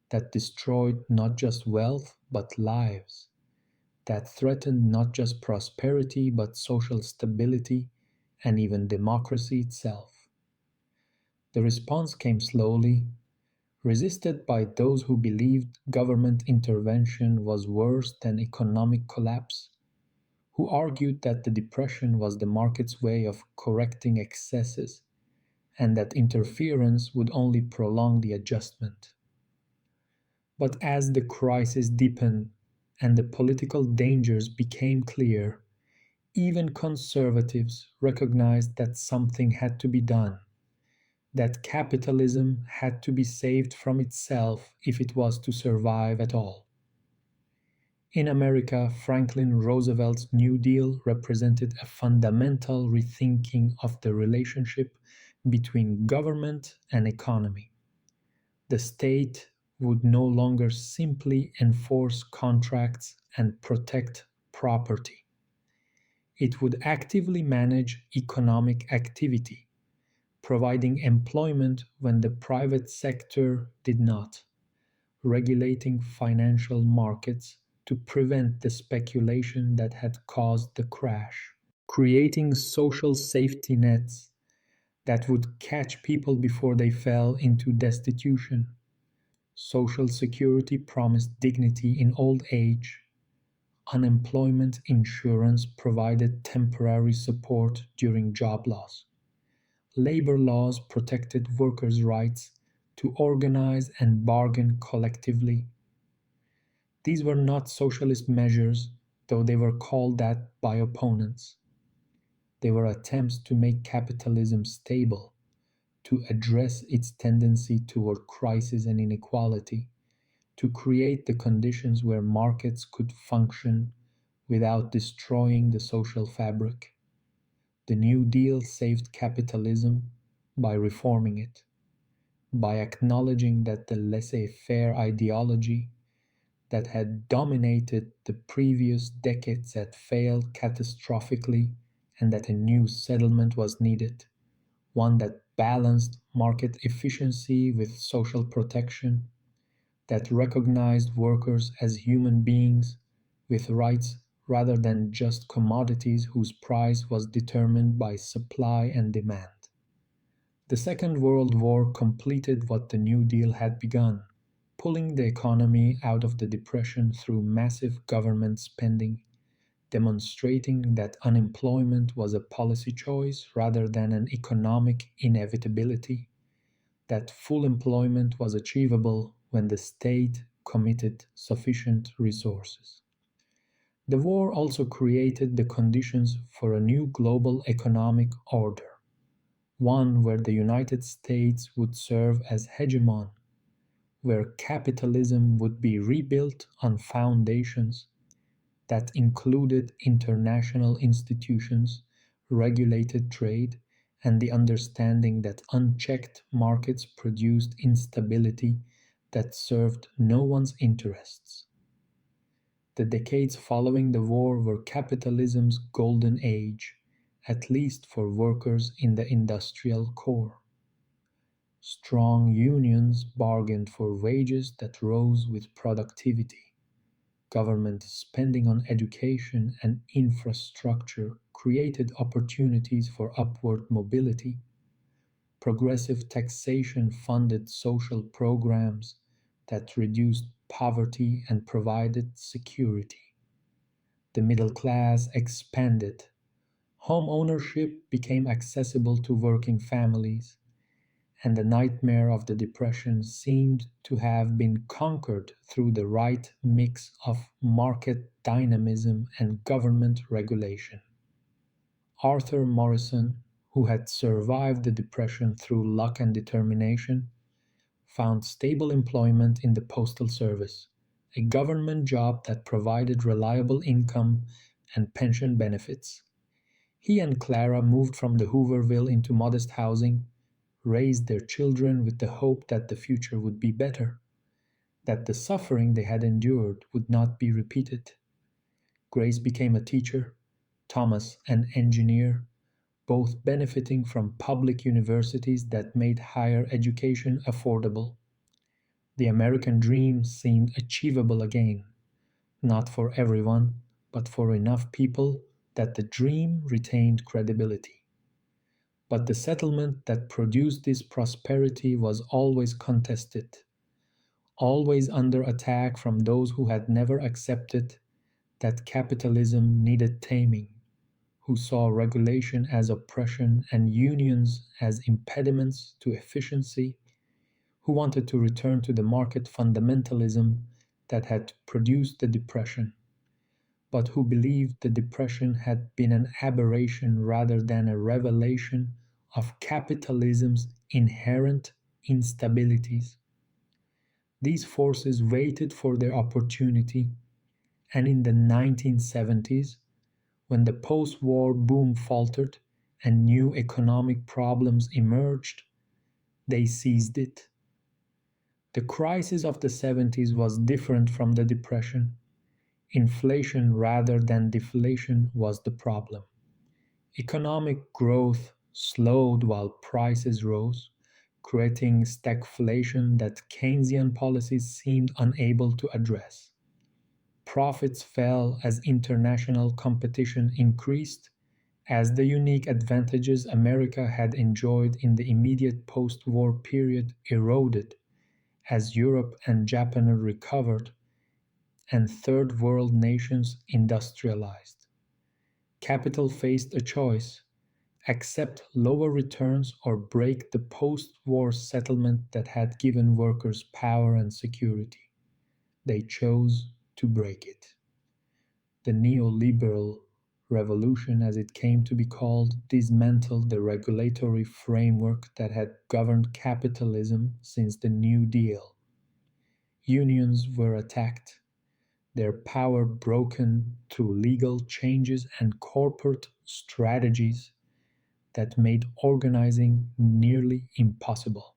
that destroyed not just wealth but lives, that threatened not just prosperity but social stability and even democracy itself. The response came slowly, resisted by those who believed government intervention was worse than economic collapse, who argued that the depression was the market's way of correcting excesses and that interference would only prolong the adjustment. But as the crisis deepened and the political dangers became clear, even conservatives recognized that something had to be done, that capitalism had to be saved from itself if it was to survive at all. In America, Franklin Roosevelt's New Deal represented a fundamental rethinking of the relationship between government and economy. The state would no longer simply enforce contracts and protect property. It would actively manage economic activity, providing employment when the private sector did not, regulating financial markets to prevent the speculation that had caused the crash, creating social safety nets that would catch people before they fell into destitution. Social security promised dignity in old age. Unemployment insurance provided temporary support during job loss. Labor laws protected workers' rights to organize and bargain collectively. These were not socialist measures, though they were called that by opponents. They were attempts to make capitalism stable, to address its tendency toward crisis and inequality, to create the conditions where markets could function without destroying the social fabric. The New Deal saved capitalism by reforming it, by acknowledging that the laissez faire ideology that had dominated the previous decades had failed catastrophically and that a new settlement was needed, one that balanced market efficiency with social protection, that recognized workers as human beings with rights rather than just commodities whose price was determined by supply and demand. The Second World War completed what the New Deal had begun, pulling the economy out of the Depression through massive government spending, demonstrating that unemployment was a policy choice rather than an economic inevitability, that full employment was achievable when the state committed sufficient resources. The war also created the conditions for a new global economic order, one where the United States would serve as hegemon, where capitalism would be rebuilt on foundations that included international institutions, regulated trade, and the understanding that unchecked markets produced instability that served no one's interests. The decades following the war were capitalism's golden age, at least for workers in the industrial core. Strong unions bargained for wages that rose with productivity. Government spending on education and infrastructure created opportunities for upward mobility. Progressive taxation funded social programs that reduced poverty and provided security. The middle class expanded. Home ownership became accessible to working families, and the nightmare of the Depression seemed to have been conquered through the right mix of market dynamism and government regulation. Arthur Morrison, who had survived the Depression through luck and determination, found stable employment in the Postal Service, a government job that provided reliable income and pension benefits. He and Clara moved from the Hooverville into modest housing, raised their children with the hope that the future would be better, that the suffering they had endured would not be repeated. Grace became a teacher, Thomas an engineer, both benefiting from public universities that made higher education affordable. The American dream seemed achievable again, not for everyone, but for enough people that the dream retained credibility. But the settlement that produced this prosperity was always contested, always under attack from those who had never accepted that capitalism needed taming, who saw regulation as oppression and unions as impediments to efficiency, who wanted to return to the market fundamentalism that had produced the Depression, but who believed the Depression had been an aberration rather than a revelation of capitalism's inherent instabilities. These forces waited for their opportunity, and in the 1970s, when the post war boom faltered and new economic problems emerged, they seized it. The crisis of the 70s was different from the Depression. Inflation rather than deflation was the problem. Economic growth slowed while prices rose, creating stagflation that Keynesian policies seemed unable to address. Profits fell as international competition increased, as the unique advantages America had enjoyed in the immediate post war period eroded, as Europe and Japan recovered and third world nations industrialized. Capital faced a choice: accept lower returns or break the post war settlement that had given workers power and security. They chose to break it. The neoliberal revolution, as it came to be called, dismantled the regulatory framework that had governed capitalism since the New Deal. Unions were attacked, their power broken through legal changes and corporate strategies that made organizing nearly impossible.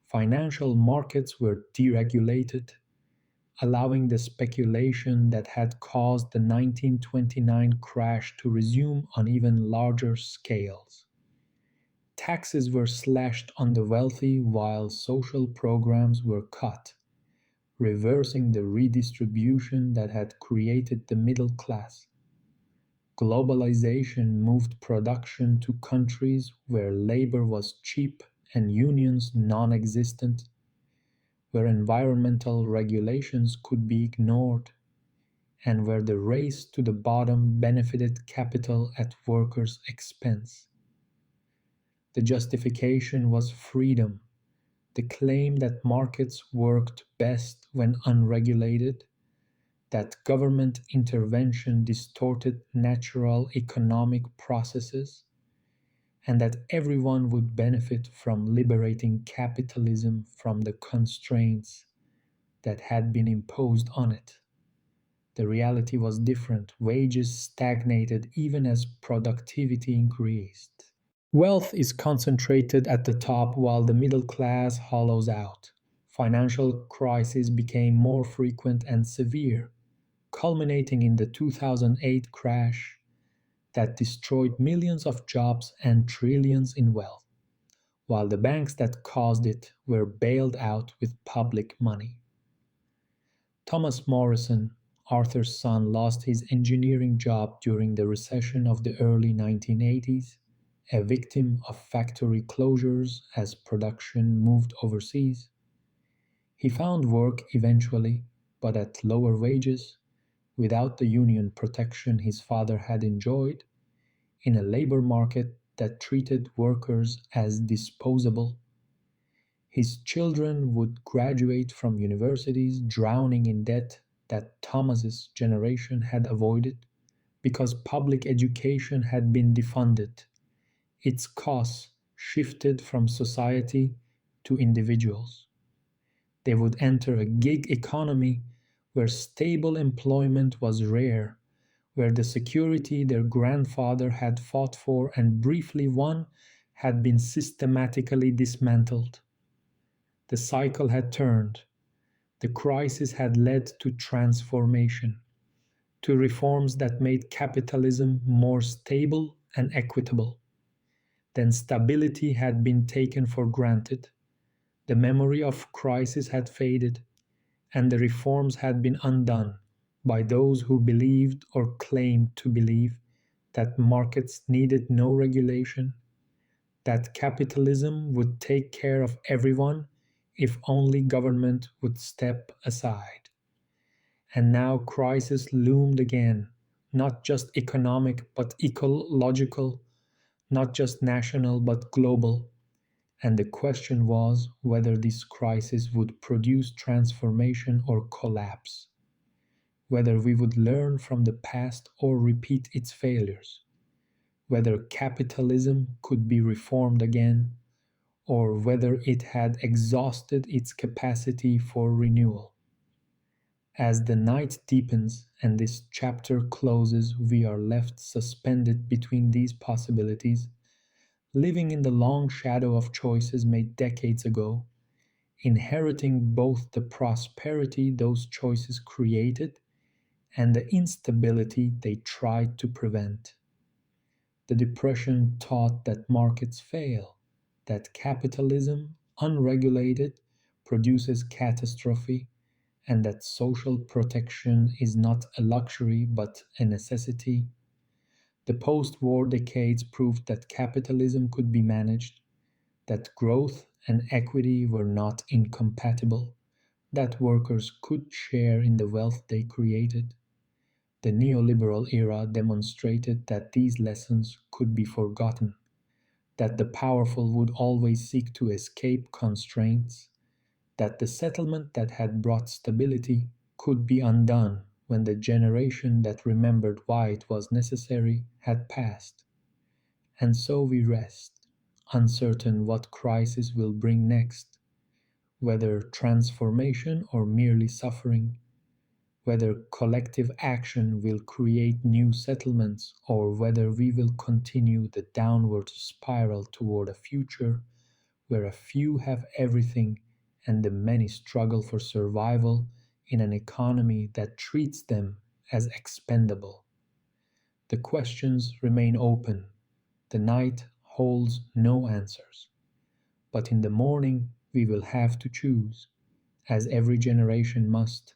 Financial markets were deregulated, allowing the speculation that had caused the 1929 crash to resume on even larger scales. Taxes were slashed on the wealthy while social programs were cut, reversing the redistribution that had created the middle class. Globalization moved production to countries where labor was cheap and unions non existent, where environmental regulations could be ignored, and where the race to the bottom benefited capital at workers' expense. The justification was freedom, the claim that markets worked best when unregulated, that government intervention distorted natural economic processes, and that everyone would benefit from liberating capitalism from the constraints that had been imposed on it. The reality was different. Wages stagnated even as productivity increased. Wealth is concentrated at the top while the middle class hollows out. Financial crises became more frequent and severe, culminating in the 2008 crash that destroyed millions of jobs and trillions in wealth, while the banks that caused it were bailed out with public money. Thomas Morrison, Arthur's son, lost his engineering job during the recession of the early 1980s, a victim of factory closures as production moved overseas. He found work eventually, but at lower wages, without the union protection his father had enjoyed, in a labor market that treated workers as disposable. His children would graduate from universities drowning in debt that Thomas's generation had avoided because public education had been defunded. Its costs shifted from society to individuals. They would enter a gig economy where stable employment was rare, where the security their grandfather had fought for and briefly won had been systematically dismantled. The cycle had turned. The crisis had led to transformation, to reforms that made capitalism more stable and equitable. Then stability had been taken for granted. The memory of crisis had faded, and the reforms had been undone by those who believed or claimed to believe that markets needed no regulation, that capitalism would take care of everyone if only government would step aside. And now crisis loomed again, not just economic but ecological, not just national but global. And the question was whether this crisis would produce transformation or collapse, whether we would learn from the past or repeat its failures, whether capitalism could be reformed again, or whether it had exhausted its capacity for renewal. As the night deepens and this chapter closes, we are left suspended between these possibilities, living in the long shadow of choices made decades ago, inheriting both the prosperity those choices created and the instability they tried to prevent. The Depression taught that markets fail, that capitalism, unregulated, produces catastrophe, and that social protection is not a luxury but a necessity. The post war decades proved that capitalism could be managed, that growth and equity were not incompatible, that workers could share in the wealth they created. The neoliberal era demonstrated that these lessons could be forgotten, that the powerful would always seek to escape constraints, that the settlement that had brought stability could be undone when the generation that remembered why it was necessary had passed. And so we rest, uncertain what crisis will bring next, whether transformation or merely suffering, whether collective action will create new settlements or whether we will continue the downward spiral toward a future where a few have everything and the many struggle for survival in an economy that treats them as expendable. The questions remain open. The night holds no answers. But in the morning, we will have to choose, as every generation must,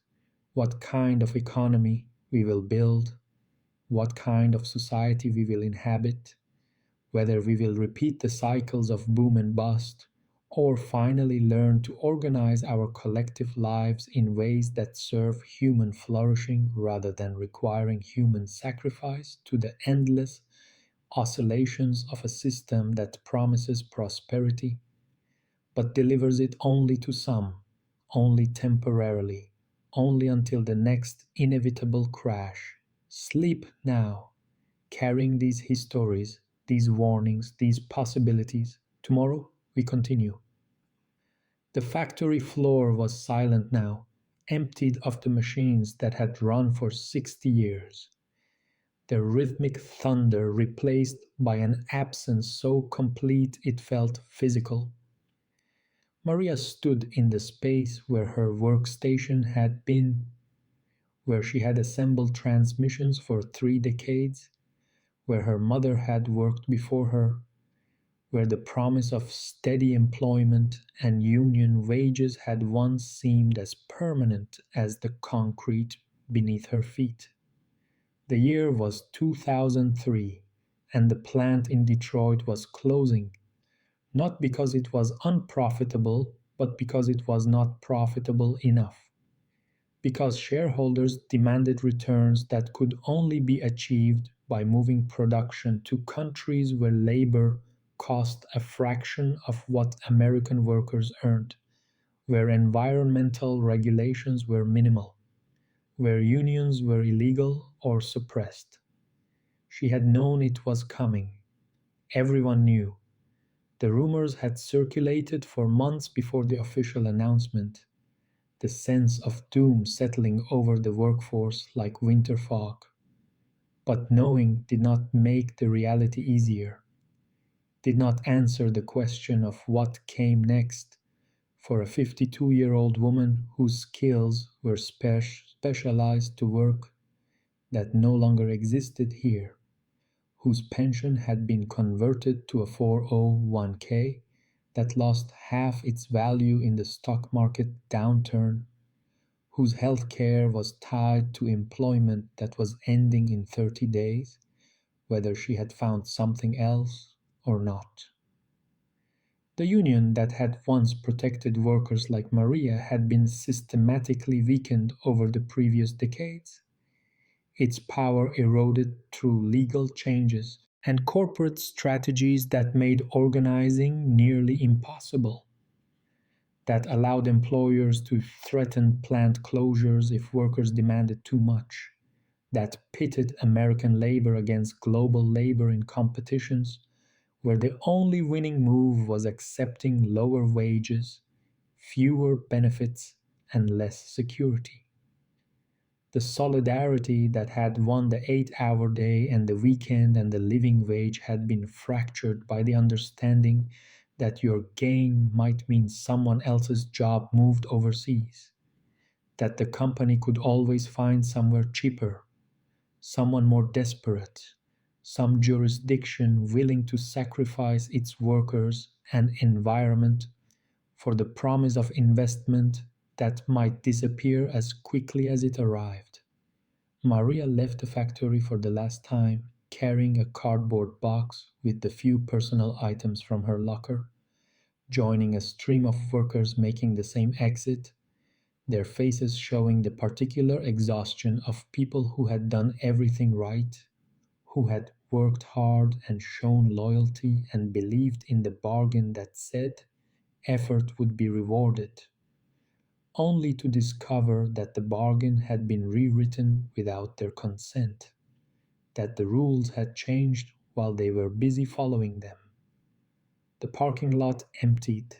what kind of economy we will build, what kind of society we will inhabit, whether we will repeat the cycles of boom and bust, or finally learn to organize our collective lives in ways that serve human flourishing rather than requiring human sacrifice to the endless oscillations of a system that promises prosperity but delivers it only to some, only temporarily, only until the next inevitable crash. Sleep now, carrying these histories, these warnings, these possibilities. Tomorrow we continue. The factory floor was silent now, emptied of the machines that had run for 60 years. The rhythmic thunder replaced by an absence so complete it felt physical. Maria stood in the space where her workstation had been, where she had assembled transmissions for 3 decades, where her mother had worked before her, where the promise of steady employment and union wages had once seemed as permanent as the concrete beneath her feet. The year was 2003, and the plant in Detroit was closing, not because it was unprofitable, but because it was not profitable enough. Because shareholders demanded returns that could only be achieved by moving production to countries where labor cost a fraction of what American workers earned, where environmental regulations were minimal, where unions were illegal or suppressed. She had known it was coming. Everyone knew. The rumors had circulated for months before the official announcement, the sense of doom settling over the workforce like winter fog. But knowing did not make the reality easier, did not answer the question of what came next for a 52-year-old woman whose skills were specialized to work that no longer existed here, whose pension had been converted to a 401k that lost half its value in the stock market downturn, whose health care was tied to employment that was ending in 30 days, whether she had found something else or not. The union that had once protected workers like Maria had been systematically weakened over the previous decades. Its power eroded through legal changes and corporate strategies that made organizing nearly impossible, that allowed employers to threaten plant closures if workers demanded too much, that pitted American labor against global labor in competitions where the only winning move was accepting lower wages, fewer benefits, and less security. The solidarity that had won the 8 hour day and the weekend and the living wage had been fractured by the understanding that your gain might mean someone else's job moved overseas, that the company could always find somewhere cheaper, someone more desperate, some jurisdiction willing to sacrifice its workers and environment for the promise of investment that might disappear as quickly as it arrived. Maria left the factory for the last time, carrying a cardboard box with the few personal items from her locker, joining a stream of workers making the same exit, their faces showing the particular exhaustion of people who had done everything right, who had worked hard and shown loyalty and believed in the bargain that said effort would be rewarded, only to discover that the bargain had been rewritten without their consent, that the rules had changed while they were busy following them. The parking lot emptied.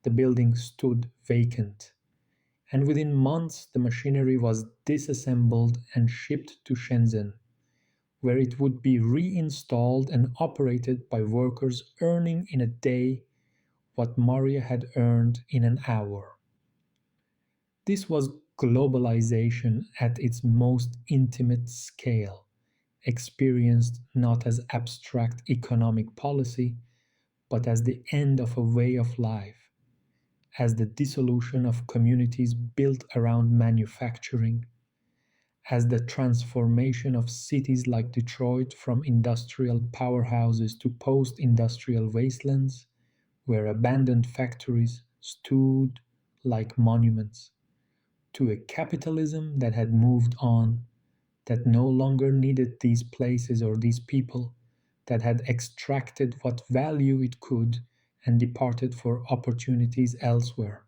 the building stood vacant, and within months the machinery was disassembled and shipped to Shenzhen, where it would be reinstalled and operated by workers earning in a day what Maria had earned in an hour. This was globalization at its most intimate scale, experienced not as abstract economic policy, but as the end of a way of life, as the dissolution of communities built around manufacturing, as the transformation of cities like Detroit from industrial powerhouses to post industrial wastelands, where abandoned factories stood like monuments, to a capitalism that had moved on, that no longer needed these places or these people, that had extracted what value it could and departed for opportunities elsewhere.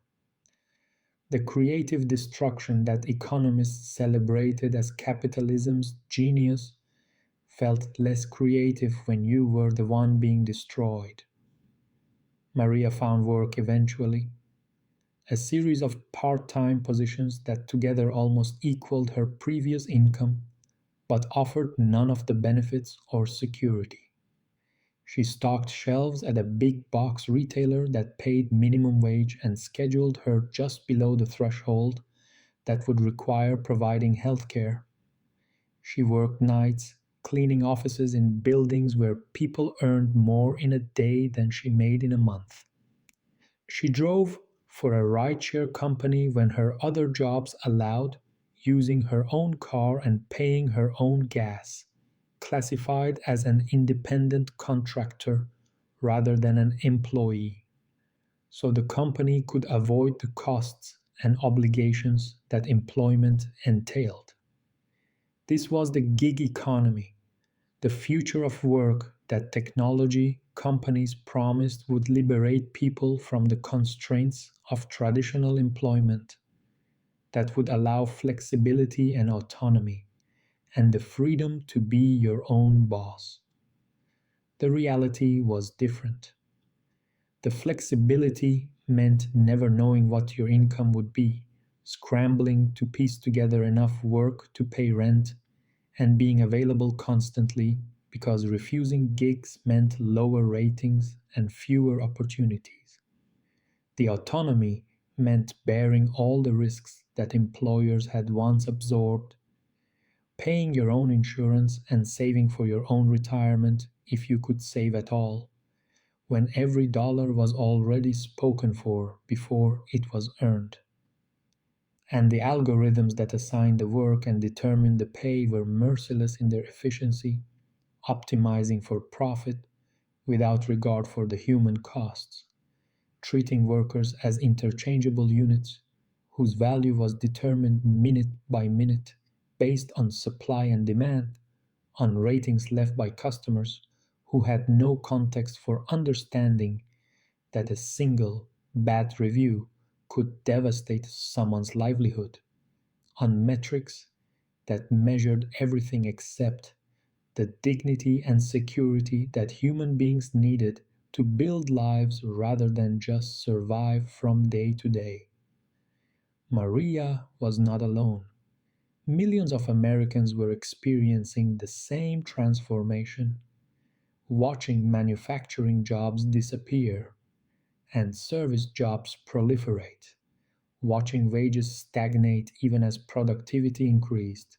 The creative destruction that economists celebrated as capitalism's genius felt less creative when you were the one being destroyed. Maria found work eventually, a series of part time positions that together almost equaled her previous income but offered none of the benefits or security. She stocked shelves at a big box retailer that paid minimum wage and scheduled her just below the threshold that would require providing health care. She worked nights, cleaning offices in buildings where people earned more in a day than she made in a month. She drove for a rideshare company when her other jobs allowed, using her own car and paying her own gas, classified as an independent contractor rather than an employee, so the company could avoid the costs and obligations that employment entailed. This was the gig economy, the future of work that technology companies promised would liberate people from the constraints of traditional employment, that would allow flexibility and autonomy, and the freedom to be your own boss. The reality was different. The flexibility meant never knowing what your income would be, scrambling to piece together enough work to pay rent, and being available constantly because refusing gigs meant lower ratings and fewer opportunities. The autonomy meant bearing all the risks that employers had once absorbed, paying your own insurance and saving for your own retirement if you could save at all, when every dollar was already spoken for before it was earned. And the algorithms that assigned the work and determined the pay were merciless in their efficiency, optimizing for profit without regard for the human costs, treating workers as interchangeable units whose value was determined minute by minute based on supply and demand, on ratings left by customers who had no context for understanding that a single bad review could devastate someone's livelihood, on metrics that measured everything except the dignity and security that human beings needed to build lives rather than just survive from day to day. Maria was not alone. Millions of Americans were experiencing the same transformation, watching manufacturing jobs disappear and service jobs proliferate, watching wages stagnate even as productivity increased,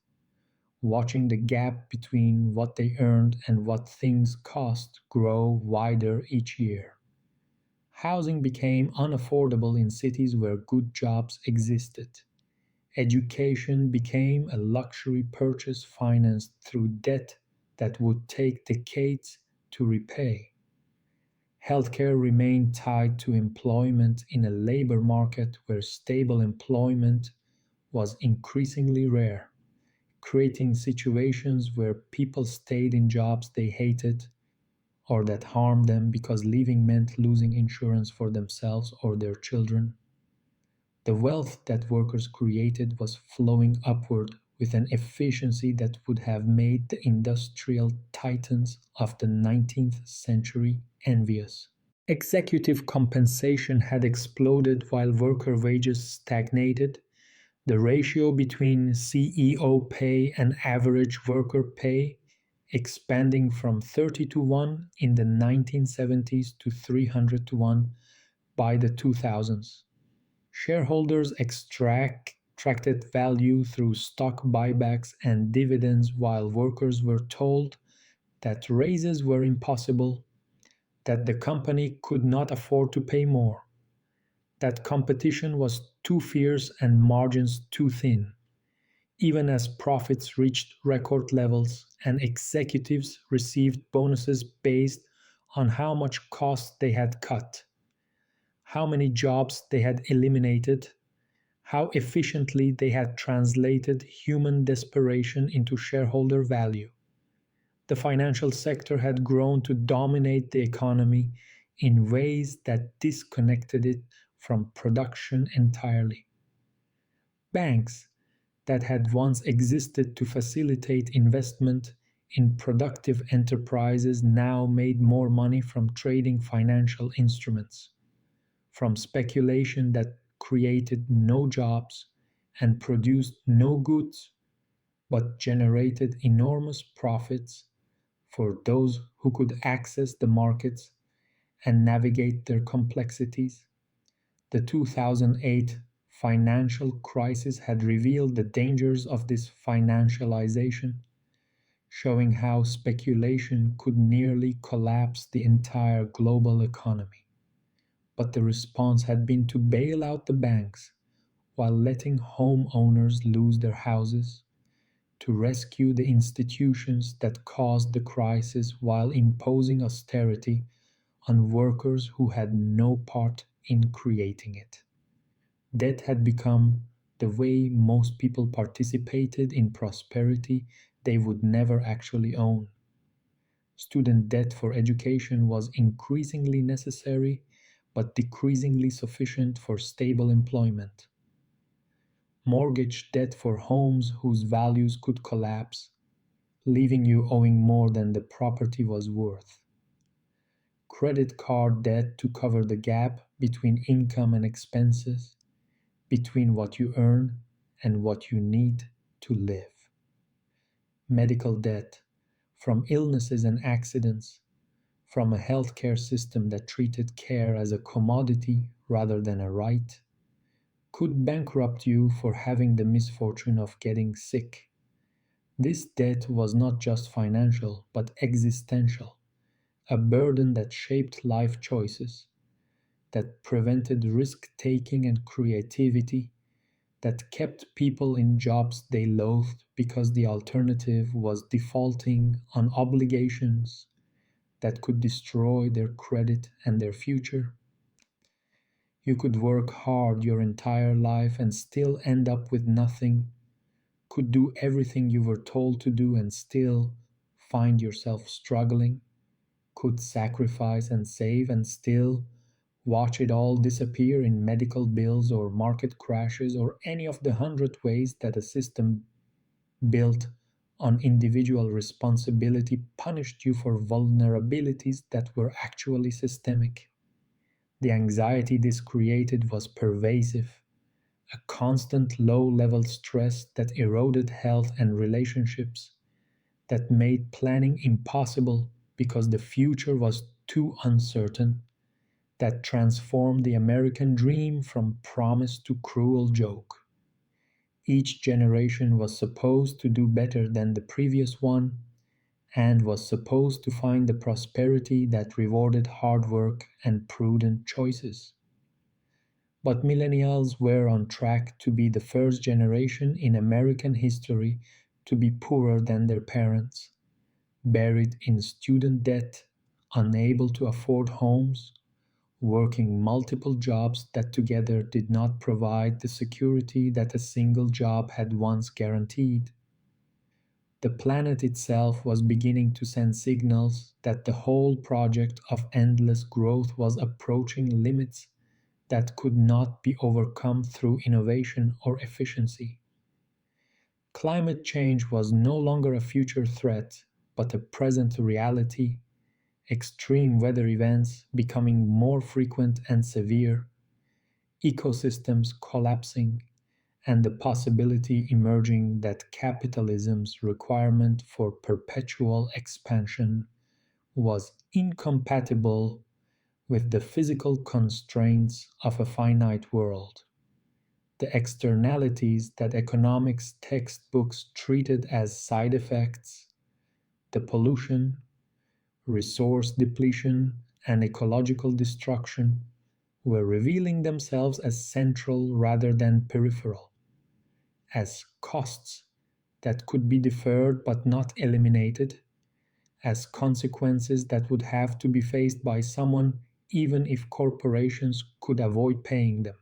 watching the gap between what they earned and what things cost grow wider each year. Housing became unaffordable in cities where good jobs existed. Education became a luxury purchase financed through debt that would take decades to repay. Healthcare remained tied to employment in a labor market where stable employment was increasingly rare, creating situations where people stayed in jobs they hated or that harmed them because leaving meant losing insurance for themselves or their children. The wealth that workers created was flowing upward with an efficiency that would have made the industrial titans of the 19th century envious. Executive compensation had exploded while worker wages stagnated, the ratio between CEO pay and average worker pay expanding from 30 to 1 in the 1970s to 300 to 1 by the 2000s. Shareholders extracted value through stock buybacks and dividends while workers were told that raises were impossible, that the company could not afford to pay more, that competition was too fierce and margins too thin, even as profits reached record levels and executives received bonuses based on how much cost they had cut, how many jobs they had eliminated, how efficiently they had translated human desperation into shareholder value. The financial sector had grown to dominate the economy in ways that disconnected it from production entirely. Banks, that had once existed to facilitate investment in productive enterprises, now made more money from trading financial instruments, from speculation that created no jobs and produced no goods, but generated enormous profits for those who could access the markets and navigate their complexities. The 2008 financial crisis had revealed the dangers of this financialization, showing how speculation could nearly collapse the entire global economy. But the response had been to bail out the banks while letting homeowners lose their houses, to rescue the institutions that caused the crisis while imposing austerity on workers who had no part in creating it. Debt had become the way most people participated in prosperity they would never actually own. Student debt for education was increasingly necessary but decreasingly sufficient for stable employment. Mortgage debt for homes whose values could collapse, leaving you owing more than the property was worth. Credit card debt to cover the gap between income and expenses, between what you earn and what you need to live. Medical debt from illnesses and accidents, from a healthcare system that treated care as a commodity rather than a right, could bankrupt you for having the misfortune of getting sick. This debt was not just financial, but existential, a burden that shaped life choices, that prevented risk taking and creativity, that kept people in jobs they loathed because the alternative was defaulting on obligations that could destroy their credit and their future. You could work hard your entire life and still end up with nothing, could do everything you were told to do and still find yourself struggling, could sacrifice and save and still watch it all disappear in medical bills or market crashes or any of the hundred ways that a system built on individual responsibility punished you for vulnerabilities that were actually systemic. The anxiety this created was pervasive, a constant low level stress that eroded health and relationships, that made planning impossible because the future was too uncertain, that transformed the American dream from promise to cruel joke. Each generation was supposed to do better than the previous one and was supposed to find the prosperity that rewarded hard work and prudent choices. But millennials were on track to be the first generation in American history to be poorer than their parents, buried in student debt, unable to afford homes, working multiple jobs that together did not provide the security that a single job had once guaranteed. The planet itself was beginning to send signals that the whole project of endless growth was approaching limits that could not be overcome through innovation or efficiency. Climate change was no longer a future threat, but a present reality, extreme weather events becoming more frequent and severe, ecosystems collapsing, and the possibility emerging that capitalism's requirement for perpetual expansion was incompatible with the physical constraints of a finite world. The externalities that economics textbooks treated as side effects, the pollution, resource depletion, and ecological destruction, were revealing themselves as central rather than peripheral, as costs that could be deferred but not eliminated, as consequences that would have to be faced by someone even if corporations could avoid paying them.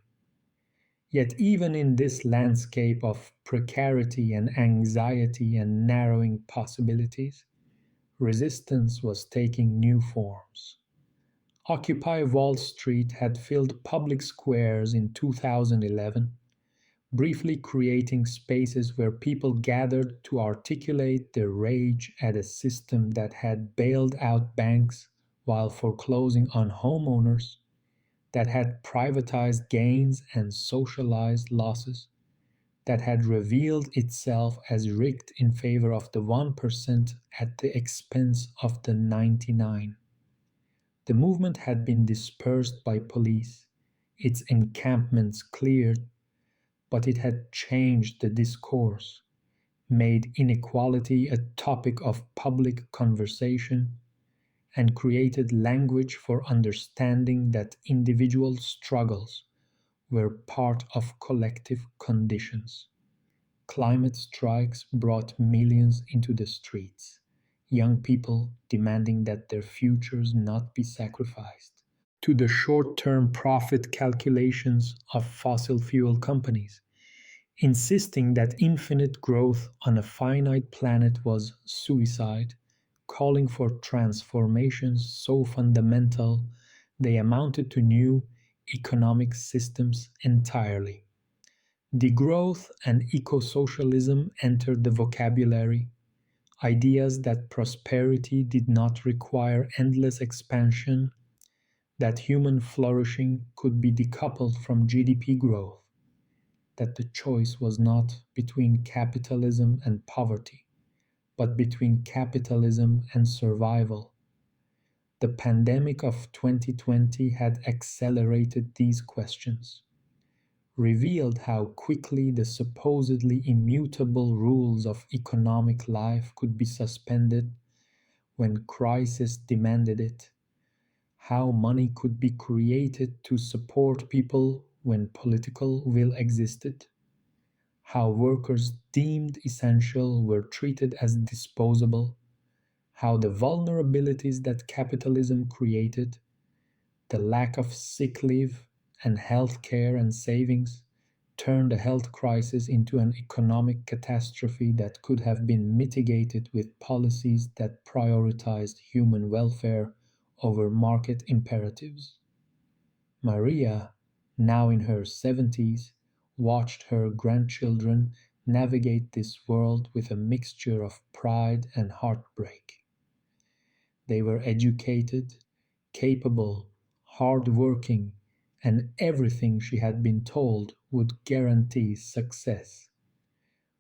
Yet, even in this landscape of precarity and anxiety and narrowing possibilities, resistance was taking new forms. Occupy Wall Street had filled public squares in 2011, briefly creating spaces where people gathered to articulate their rage at a system that had bailed out banks while foreclosing on homeowners, that had privatized gains and socialized losses, that had revealed itself as rigged in favor of the 1% at the expense of the 99. The movement had been dispersed by police, its encampments cleared, but it had changed the discourse, made inequality a topic of public conversation, and created language for understanding that individual struggles were part of collective conditions. Climate strikes brought millions into the streets, young people demanding that their futures not be sacrificed to the short term profit calculations of fossil fuel companies, insisting that infinite growth on a finite planet was suicide, calling for transformations so fundamental they amounted to new economic systems entirely. Degrowth and eco-socialism entered the vocabulary, ideas that prosperity did not require endless expansion, that human flourishing could be decoupled from GDP growth, that the choice was not between capitalism and poverty, but between capitalism and survival. The pandemic of 2020 had accelerated these questions, revealed how quickly the supposedly immutable rules of economic life could be suspended when crisis demanded it, how money could be created to support people when political will existed, how workers deemed essential were treated as disposable, how the vulnerabilities that capitalism created, the lack of sick leave and health care and savings, turned a health crisis into an economic catastrophe that could have been mitigated with policies that prioritized human welfare over market imperatives. Maria, now in her 70s, watched her grandchildren navigate this world with a mixture of pride and heartbreak. They were educated, capable, hard-working, and everything she had been told would guarantee success.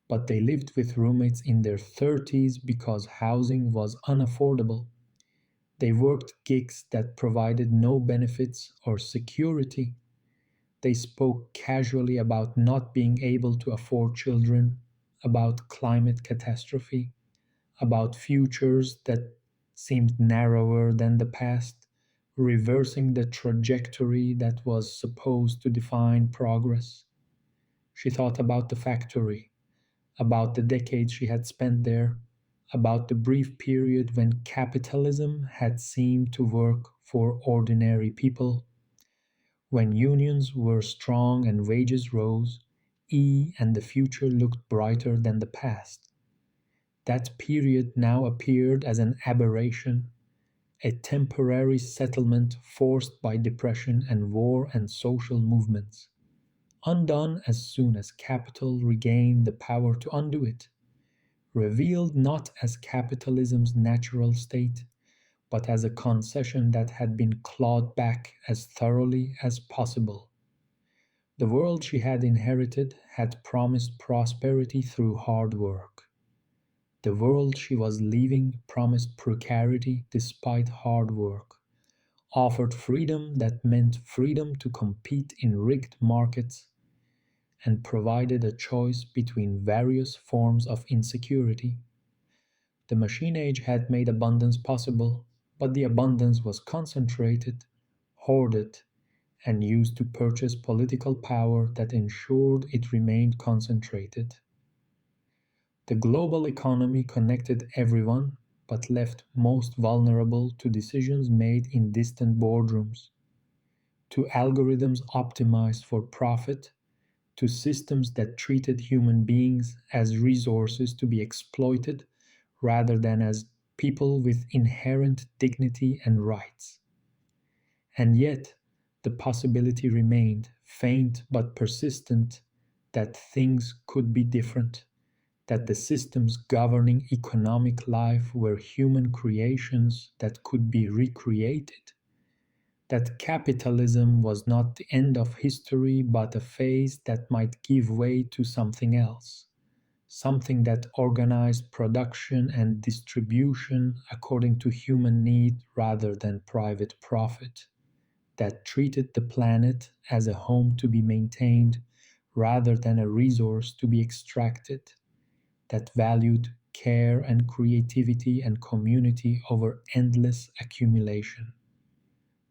But they lived with roommates in their 30s because housing was unaffordable. They worked gigs that provided no benefits or security. They spoke casually about not being able to afford children, about climate catastrophe, about futures that seemed narrower than the past, reversing the trajectory that was supposed to define progress. She thought about the factory, about the decades she had spent there, about the brief period when capitalism had seemed to work for ordinary people, when unions were strong and wages rose, and the future looked brighter than the past. That period now appeared as an aberration, a temporary settlement forced by depression and war and social movements, undone as soon as capital regained the power to undo it, revealed not as capitalism's natural state, but as a concession that had been clawed back as thoroughly as possible. The world she had inherited had promised prosperity through hard work. The world she was leaving promised precarity despite hard work, offered freedom that meant freedom to compete in rigged markets, and provided a choice between various forms of insecurity. The machine age had made abundance possible, but the abundance was concentrated, hoarded, and used to purchase political power that ensured it remained concentrated. The global economy connected everyone, but left most vulnerable to decisions made in distant boardrooms, to algorithms optimized for profit, to systems that treated human beings as resources to be exploited rather than as people with inherent dignity and rights. And yet, the possibility remained, faint but persistent, that things could be different, that the systems governing economic life were human creations that could be recreated, that capitalism was not the end of history but a phase that might give way to something else, something that organized production and distribution according to human need rather than private profit, that treated the planet as a home to be maintained rather than a resource to be extracted, that valued care and creativity and community over endless accumulation.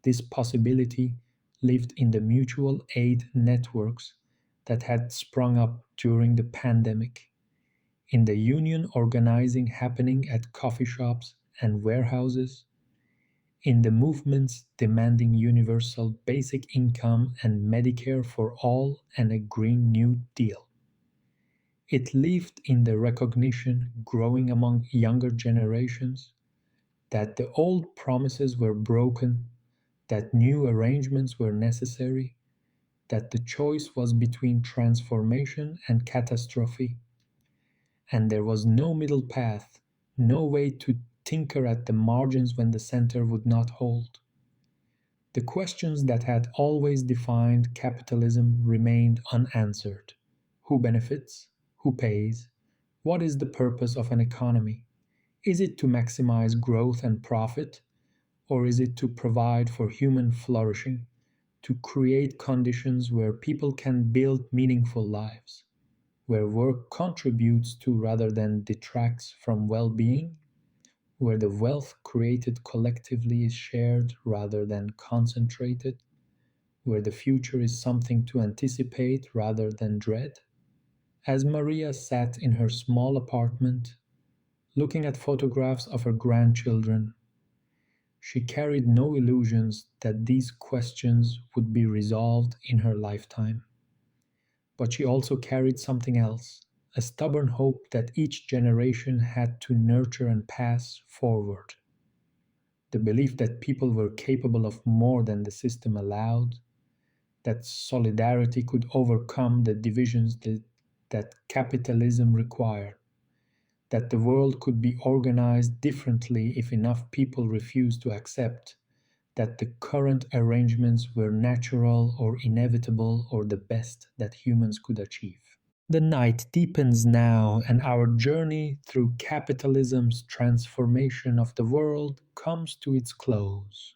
This possibility lived in the mutual aid networks that had sprung up during the pandemic, in the union organizing happening at coffee shops and warehouses, in the movements demanding universal basic income and Medicare for all and a Green New Deal. It lived in the recognition growing among younger generations that the old promises were broken, that new arrangements were necessary, that the choice was between transformation and catastrophe, and there was no middle path, no way to tinker at the margins when the center would not hold. The questions that had always defined capitalism remained unanswered. Who benefits? Who pays? What is the purpose of an economy? Is it to maximize growth and profit, or is it to provide for human flourishing, to create conditions where people can build meaningful lives, where work contributes to rather than detracts from well being, where the wealth created collectively is shared rather than concentrated, where the future is something to anticipate rather than dread? As Maria sat in her small apartment, looking at photographs of her grandchildren, she carried no illusions that these questions would be resolved in her lifetime. But she also carried something else, a stubborn hope that each generation had to nurture and pass forward. The belief that people were capable of more than the system allowed, that solidarity could overcome the divisions that capitalism required, that the world could be organized differently if enough people refused to accept, that the current arrangements were natural or inevitable or the best that humans could achieve. The night deepens now, and our journey through capitalism's transformation of the world comes to its close.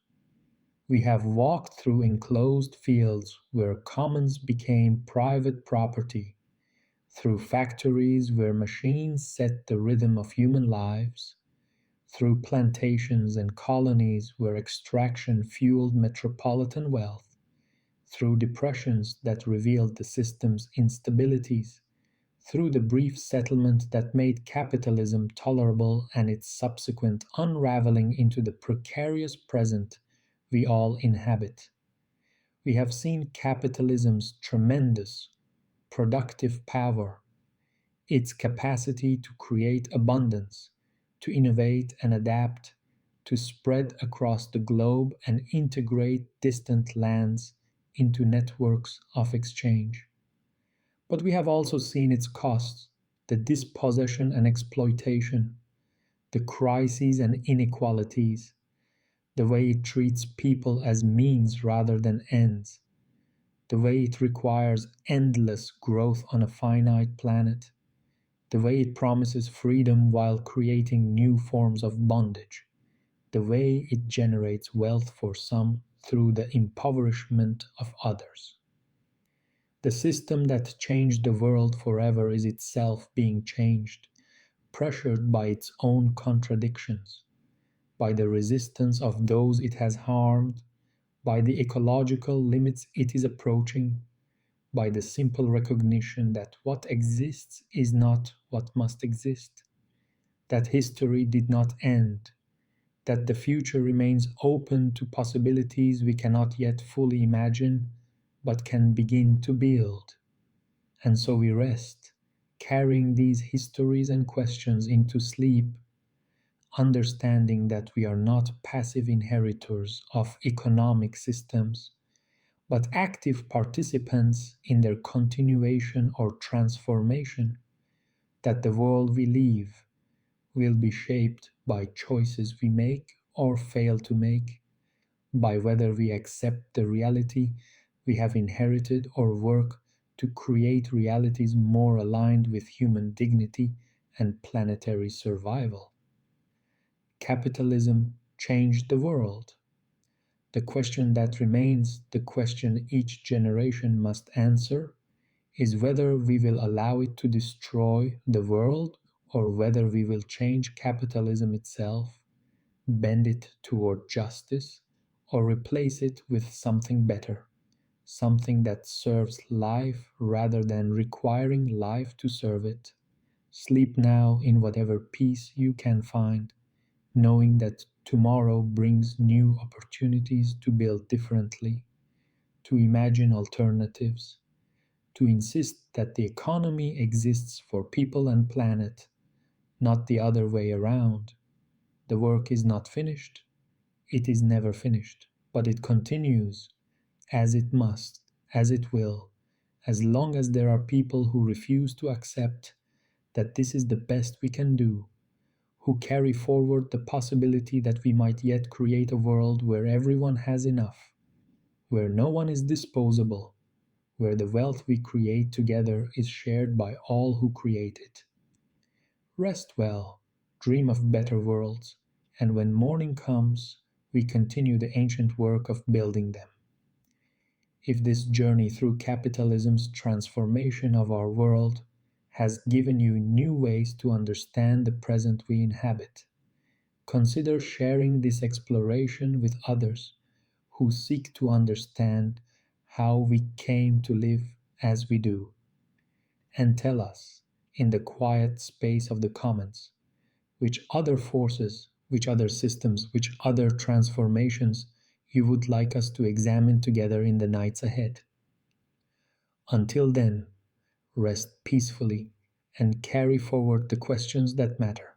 We have walked through enclosed fields where commons became private property, through factories where machines set the rhythm of human lives, through plantations and colonies where extraction fueled metropolitan wealth, through depressions that revealed the system's instabilities, through the brief settlement that made capitalism tolerable and its subsequent unraveling into the precarious present we all inhabit. We have seen capitalism's tremendous, productive power, its capacity to create abundance, to innovate and adapt, to spread across the globe and integrate distant lands into networks of exchange. But we have also seen its costs, the dispossession and exploitation, the crises and inequalities, the way it treats people as means rather than ends, the way it requires endless growth on a finite planet, the way it promises freedom while creating new forms of bondage, the way it generates wealth for some through the impoverishment of others. The system that changed the world forever is itself being changed, pressured by its own contradictions, by the resistance of those it has harmed, by the ecological limits it is approaching, by the simple recognition that what exists is not what must exist, that history did not end, that the future remains open to possibilities we cannot yet fully imagine, but can begin to build. And so we rest, carrying these histories and questions into sleep, understanding that we are not passive inheritors of economic systems, but active participants in their continuation or transformation, that the world we live will be shaped by choices we make or fail to make, by whether we accept the reality we have inherited or work to create realities more aligned with human dignity and planetary survival. Capitalism changed the world. The question that remains, the question each generation must answer, is whether we will allow it to destroy the world or whether we will change capitalism itself, bend it toward justice, or replace it with something better, something that serves life rather than requiring life to serve it. Sleep now in whatever peace you can find, knowing that tomorrow brings new opportunities to build differently, to imagine alternatives, to insist that the economy exists for people and planet, not the other way around. The work is not finished, it is never finished, but it continues as it must, as it will, as long as there are people who refuse to accept that this is the best we can do, who carry forward the possibility that we might yet create a world where everyone has enough, where no one is disposable, where the wealth we create together is shared by all who create it. Rest well, dream of better worlds, and when morning comes, we continue the ancient work of building them. If this journey through capitalism's transformation of our world has given you new ways to understand the present we inhabit, consider sharing this exploration with others who seek to understand how we came to live as we do. And tell us, in the quiet space of the comments, which other forces, which other systems, which other transformations you would like us to examine together in the nights ahead. Until then, rest peacefully and carry forward the questions that matter.